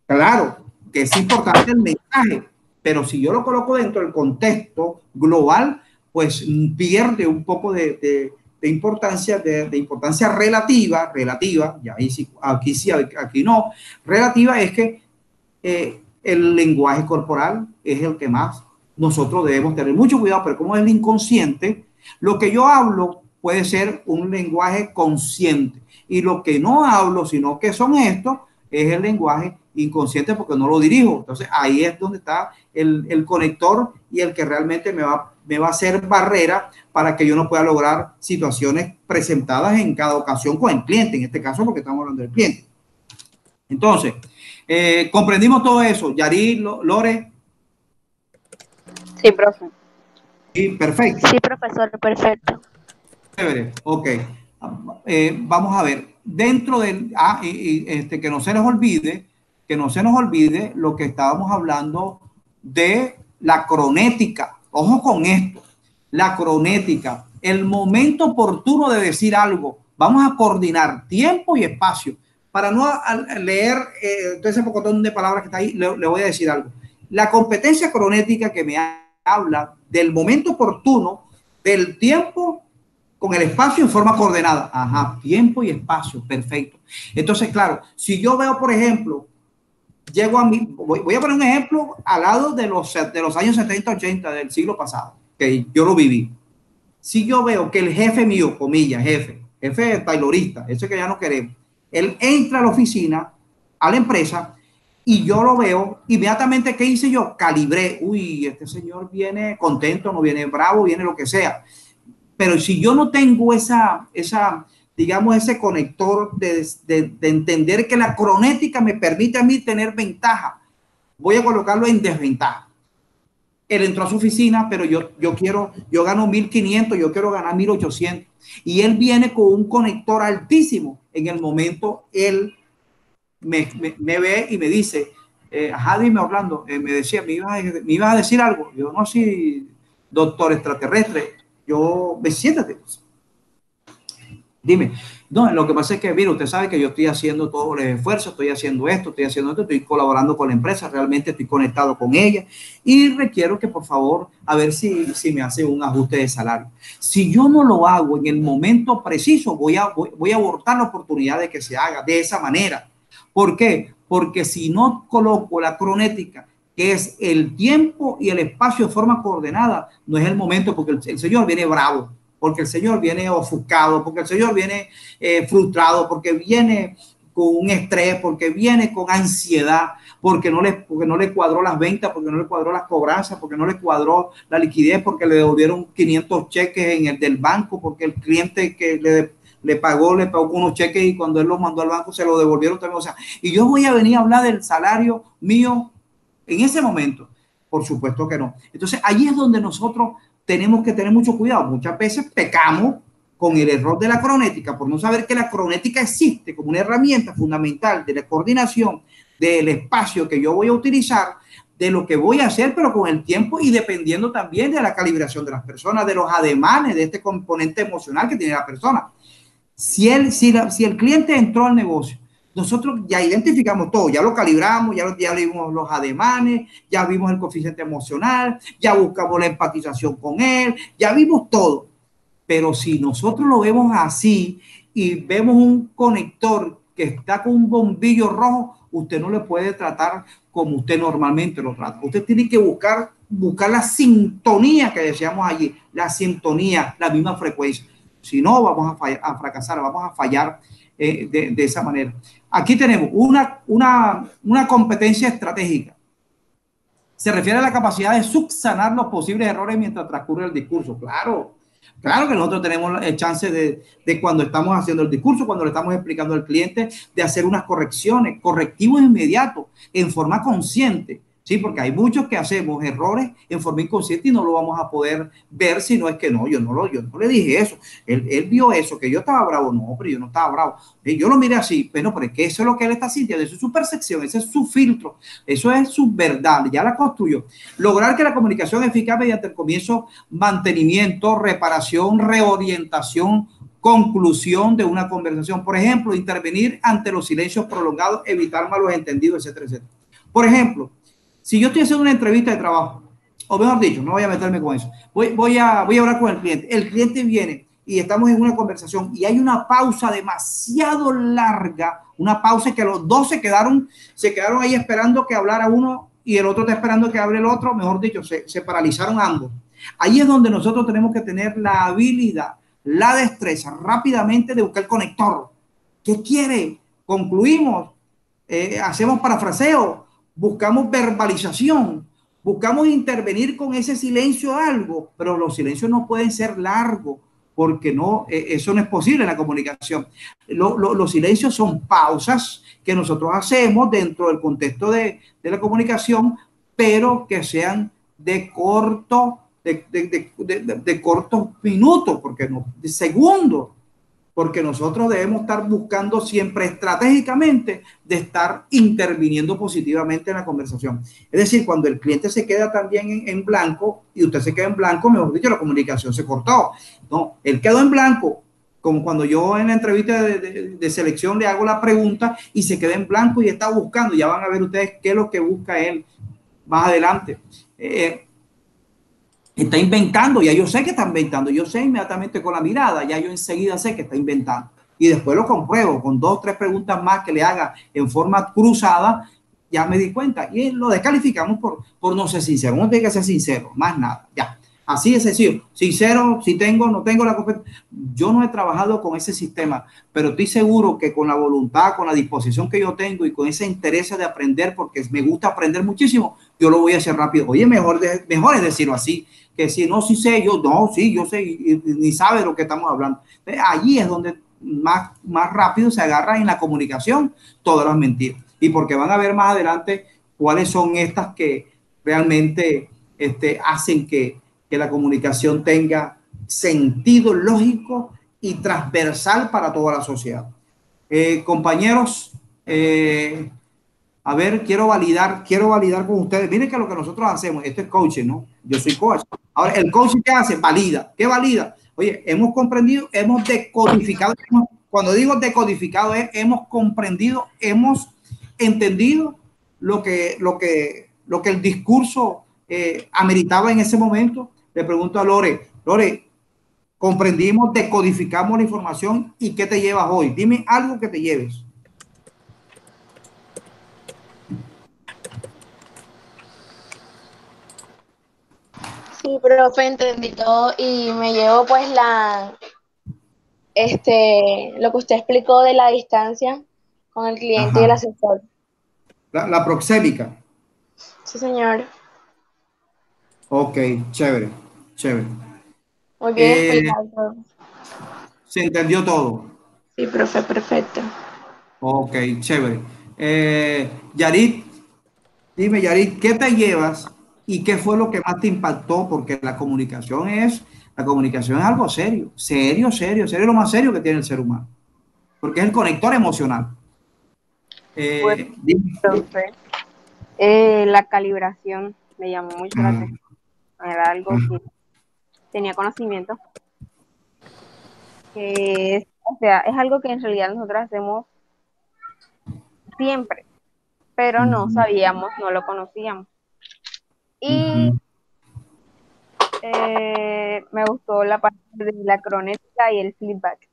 Claro que es importante el mensaje, pero si yo lo coloco dentro del contexto global, pues pierde un poco de de importancia, de importancia relativa, ya ahí sí, aquí no, relativa es que el lenguaje corporal es el que más nosotros debemos tener mucho cuidado, pero como es el inconsciente, lo que yo hablo puede ser un lenguaje consciente y lo que no hablo, sino que son estos, es el lenguaje inconsciente porque no lo dirijo. Entonces ahí es donde está el conector y el que realmente me va a hacer barrera para que yo no pueda lograr situaciones presentadas en cada ocasión con el cliente, en este caso porque estamos hablando del cliente. Entonces, comprendimos todo eso. Yari, Lore. Sí, profe. Sí, perfecto. Sí, profesor, perfecto. Chévere, ok. Vamos a ver, dentro del, que no se nos olvide lo que estábamos hablando de la cronética. Ojo con esto, la cronética, el momento oportuno de decir algo. Vamos a coordinar tiempo y espacio. Para no leer todo ese pocotón de palabras que está ahí, le voy a decir algo. La competencia cronética que me habla del momento oportuno, del tiempo con el espacio en forma coordenada. Ajá, tiempo y espacio, perfecto. Entonces, claro, si yo veo, por ejemplo, llego a mí, voy a poner un ejemplo al lado de los años 70, 80 del siglo pasado, que yo lo viví. Si yo veo que el jefe mío, comillas, jefe taylorista, ese que ya no queremos, él entra a la oficina, a la empresa, y yo lo veo, inmediatamente, ¿qué hice yo? Calibré. Uy, este señor viene contento, no viene bravo, viene lo que sea. Pero si yo no tengo digamos, ese conector de entender que la cronética me permite a mí tener ventaja, voy a colocarlo en desventaja. Él entró a su oficina, pero yo gano 1.500, yo quiero ganar 1.800. Y él viene con un conector altísimo. En el momento, él me ve y me dice, ajá, dime, Orlando, me decía, me ibas a decir algo. Yo, no, sí, doctor extraterrestre, siéntate. Dime, no, lo que pasa es que, mira, usted sabe que yo estoy haciendo todo el esfuerzo, estoy haciendo esto, estoy colaborando con la empresa, realmente estoy conectado con ella y requiero que por favor, a ver si me hace un ajuste de salario. Si yo no lo hago en el momento preciso, voy a abortar la oportunidad de que se haga de esa manera. ¿Por qué? Porque si no coloco la cronética, que es el tiempo y el espacio de forma coordenada, no es el momento porque el señor viene bravo, porque el señor viene ofuscado, porque el señor viene frustrado, porque viene con un estrés, porque viene con ansiedad, porque no le cuadró las ventas, porque no le cuadró las cobranzas, porque no le cuadró la liquidez, porque le devolvieron 500 cheques en el del banco, porque el cliente que le pagó unos cheques y cuando él los mandó al banco se lo devolvieron también. O sea, y yo voy a venir a hablar del salario mío en ese momento. Por supuesto que no. Entonces, ahí es donde nosotros tenemos que tener mucho cuidado. Muchas veces pecamos con el error de la cronética por no saber que la cronética existe como una herramienta fundamental de la coordinación del espacio que yo voy a utilizar, de lo que voy a hacer, pero con el tiempo y dependiendo también de la calibración de las personas, de los ademanes, de este componente emocional que tiene la persona. Si el cliente entró al negocio, nosotros ya identificamos todo, ya lo calibramos, ya vimos los ademanes, ya vimos el coeficiente emocional, ya buscamos la empatización con él, ya vimos todo. Pero si nosotros lo vemos así y vemos un conector que está con un bombillo rojo, usted no le puede tratar como usted normalmente lo trata. Usted tiene que buscar la sintonía que decíamos allí, la sintonía, la misma frecuencia. Si no, vamos a fracasar, vamos a fallar de esa manera. Aquí tenemos una competencia estratégica. Se refiere a la capacidad de subsanar los posibles errores mientras transcurre el discurso. Claro que nosotros tenemos el chance de cuando estamos haciendo el discurso, cuando le estamos explicando al cliente, de hacer unas correctivos inmediatos, en forma consciente. Sí, porque hay muchos que hacemos errores en forma inconsciente y no lo vamos a poder ver si no es que no, yo no le dije eso. Él vio eso, que yo estaba bravo. No, pero yo no estaba bravo. Yo lo miré así, pero es que eso es lo que él está sintiendo, eso es su percepción, ese es su filtro, eso es su verdad, ya la construyó. Lograr que la comunicación eficaz mediante el comienzo, mantenimiento, reparación, reorientación, conclusión de una conversación. Por ejemplo, intervenir ante los silencios prolongados, evitar malos entendidos, etcétera, etcétera. Por ejemplo, si yo estoy haciendo una entrevista de trabajo, o mejor dicho, no voy a meterme con eso, voy a hablar con el cliente. El cliente viene y estamos en una conversación y hay una pausa demasiado larga, una pausa que los dos se quedaron ahí esperando que hablara uno y el otro está esperando que hable el otro, mejor dicho, se paralizaron ambos. Ahí es donde nosotros tenemos que tener la habilidad, la destreza rápidamente de buscar el conector. ¿Qué quiere? Concluimos, hacemos parafraseo, buscamos verbalización, buscamos intervenir con ese silencio algo, pero los silencios no pueden ser largos porque no, eso no es posible en la comunicación. Los silencios son pausas que nosotros hacemos dentro del contexto de la comunicación, pero que sean de cortos minutos, porque no, de segundos, porque nosotros debemos estar buscando siempre estratégicamente de estar interviniendo positivamente en la conversación. Es decir, cuando el cliente se queda también en blanco y usted se queda en blanco, mejor dicho, la comunicación se cortó. No, él quedó en blanco, como cuando yo en la entrevista de selección le hago la pregunta y se queda en blanco y está buscando. Ya van a ver ustedes qué es lo que busca él más adelante. Está inventando, ya yo sé que está inventando, yo sé inmediatamente con la mirada, ya yo enseguida sé que está inventando. Y después lo compruebo con 2 o 3 preguntas más que le haga en forma cruzada, ya me di cuenta. Y lo descalificamos por no ser sincero. Uno tiene que ser sincero, más nada, ya. Así es sencillo. Sincero, si tengo, no tengo la competencia. Yo no he trabajado con ese sistema, pero estoy seguro que con la voluntad, con la disposición que yo tengo y con ese interés de aprender, porque me gusta aprender muchísimo, yo lo voy a hacer rápido. Oye, mejor es decirlo así, que si no, sí sé, yo sé, y ni sabe de lo que estamos hablando. Allí es donde más rápido se agarra en la comunicación todas las mentiras. Y porque van a ver más adelante cuáles son estas que realmente hacen que la comunicación tenga sentido lógico y transversal para toda la sociedad. Compañeros, a ver, quiero validar con ustedes. Miren que lo que nosotros hacemos, esto es coaching, ¿no? Yo soy coach. Ahora, el coaching, ¿qué hace? Valida. ¿Qué valida? Oye, hemos comprendido, hemos decodificado. Cuando digo decodificado, hemos comprendido, hemos entendido lo que el discurso ameritaba en ese momento. Le pregunto a Lore, comprendimos, decodificamos la información y ¿qué te llevas hoy? Dime algo que te lleves. Sí, profe, entendí todo y me llevo pues lo que usted explicó de la distancia con el cliente y el Ajá. asesor. La proxémica. Sí, señor. Ok, chévere, chévere. Muy bien explicado. ¿Se entendió todo? Sí, profe, perfecto. Ok, chévere. Yarit, dime, Yarit, ¿qué te llevas y qué fue lo que más te impactó? Porque la comunicación es algo serio, lo más serio que tiene el ser humano, porque es el conector emocional. Bueno, Dime. profe, la calibración me llamó mucho la atención. Era algo que tenía conocimiento, que o sea, es algo que en realidad nosotros hacemos siempre, pero no sabíamos, no lo conocíamos. Y me gustó la parte de la cronética y el feedback,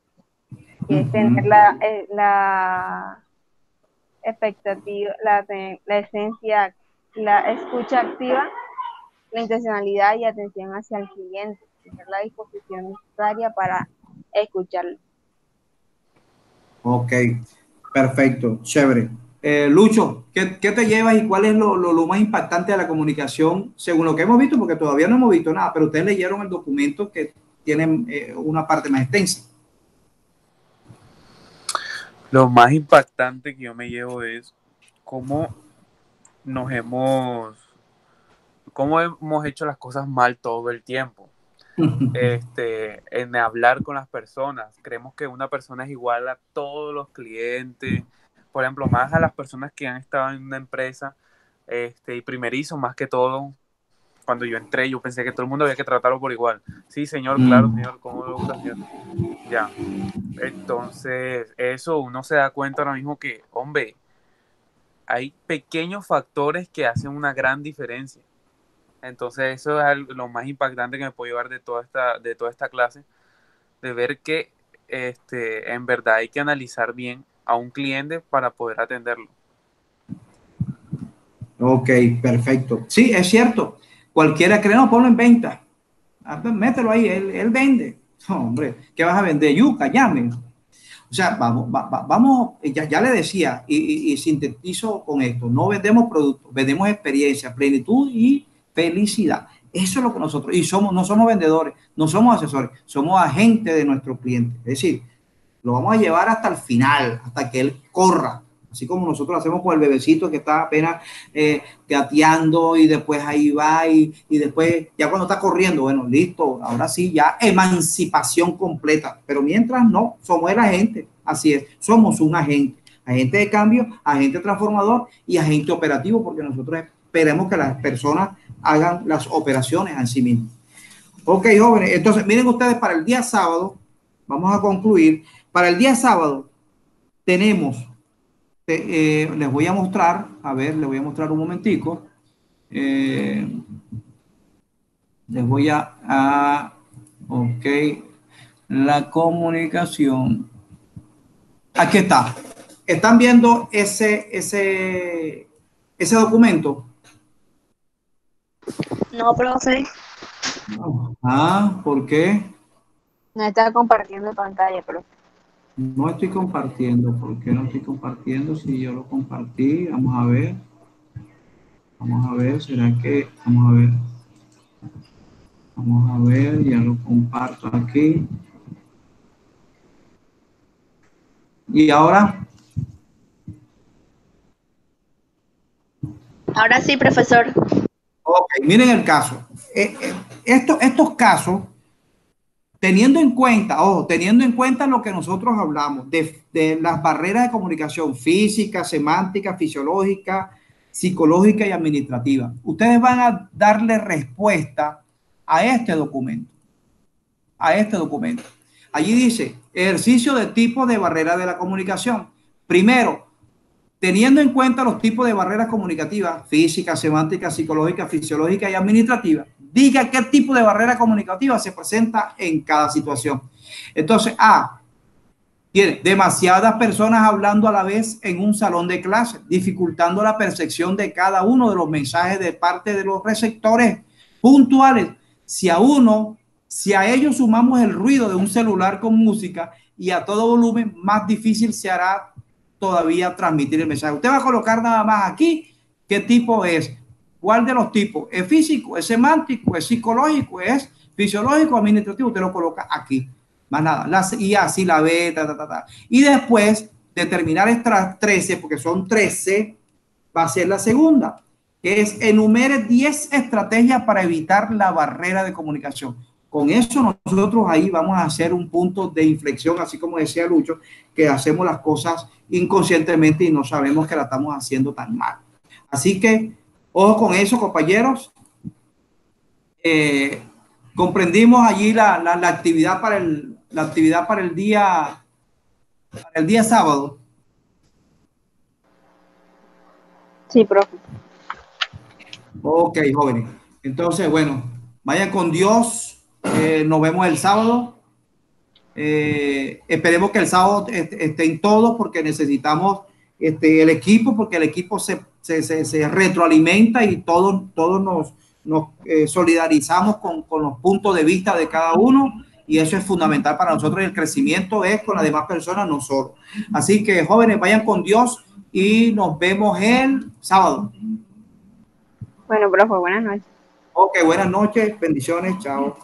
que es tener la expectativa, la esencia, la escucha activa, la intencionalidad y atención hacia el cliente, tener la disposición necesaria para escucharlo. Ok, perfecto, chévere. Lucho, ¿qué te llevas y cuál es lo más impactante de la comunicación según lo que hemos visto? Porque todavía no hemos visto nada, pero ustedes leyeron el documento que tiene una parte más extensa. Lo más impactante que yo me llevo es cómo cómo hemos hecho las cosas mal todo el tiempo. En hablar con las personas. Creemos que una persona es igual a todos los clientes, por ejemplo, más a las personas que han estado en una empresa y primerizo, más que todo. Cuando yo entré, yo pensé que todo el mundo había que tratarlo por igual. Sí, señor, claro, señor, ¿cómo le gusta, señor? Ya. Entonces, eso uno se da cuenta ahora mismo que, hombre, hay pequeños factores que hacen una gran diferencia. Entonces, eso es lo más impactante que me puedo llevar de toda esta clase, de ver que en verdad hay que analizar bien a un cliente para poder atenderlo. Ok, perfecto. Sí, es cierto. Cualquiera cree, no, ponlo en venta. Mételo ahí, él vende. No, hombre, ¿qué vas a vender? Yuca, llame. O sea, vamos, ya le decía y sintetizo con esto, no vendemos productos, vendemos experiencia, plenitud y felicidad. Eso es lo que nosotros, y no somos vendedores, no somos asesores, somos agentes de nuestro cliente. Es decir, lo vamos a llevar hasta el final, hasta que él corra. Así como nosotros hacemos con el bebecito que está apenas gateando y después ahí va y después ya cuando está corriendo, bueno, listo, ahora sí, ya emancipación completa. Pero mientras no, somos el agente, así es, somos un agente, agente de cambio, agente transformador y agente operativo porque nosotros esperemos que las personas hagan las operaciones en sí mismas. Ok, jóvenes, entonces miren ustedes para el día sábado, vamos a concluir, para el día sábado tenemos les voy a mostrar, a ver, les voy a mostrar un momentico. Les voy ok, la comunicación. Aquí está. ¿Están viendo ese documento? No, profe. ¿Por qué? No está compartiendo pantalla, pero No estoy compartiendo. ¿Por qué no estoy compartiendo? Si yo lo compartí, vamos a ver. Vamos a ver, ¿será que? Vamos a ver. Vamos a ver, ya lo comparto aquí. ¿Y ahora? Ahora sí, profesor. Ok, miren el caso. Estos casos, teniendo en cuenta lo que nosotros hablamos de las barreras de comunicación física, semántica, fisiológica, psicológica y administrativa, ustedes van a darle respuesta a este documento. Allí dice, ejercicio de tipo de barrera de la comunicación. Primero, teniendo en cuenta los tipos de barreras comunicativas, física, semántica, psicológica, fisiológica y administrativa, diga qué tipo de barrera comunicativa se presenta en cada situación. Entonces, tiene demasiadas personas hablando a la vez en un salón de clase, dificultando la percepción de cada uno de los mensajes de parte de los receptores puntuales. Si a ellos sumamos el ruido de un celular con música y a todo volumen, más difícil se hará todavía transmitir el mensaje. Usted va a colocar nada más aquí qué tipo es, cuál de los tipos, es físico, es semántico, es psicológico, es fisiológico, administrativo, usted lo coloca aquí, más nada, y así la ve, y después de terminar estas 13, porque son 13, va a ser la segunda, que es enumere 10 estrategias para evitar la barrera de comunicación. Con eso nosotros ahí vamos a hacer un punto de inflexión, así como decía Lucho, que hacemos las cosas inconscientemente y no sabemos que la estamos haciendo tan mal. Así que, ojo con eso, compañeros. Comprendimos allí la actividad para el día sábado. sí, profe. Ok, jóvenes. Entonces, bueno, vayan con Dios. Nos vemos el sábado. Esperemos que el sábado estén todos porque necesitamos el equipo, porque el equipo se retroalimenta y todos nos solidarizamos con los puntos de vista de cada uno y eso es fundamental para nosotros. El crecimiento es con las demás personas, no solo. Así que jóvenes, vayan con Dios y nos vemos el sábado. Bueno, profe, buenas noches. Ok, buenas noches, bendiciones, chao.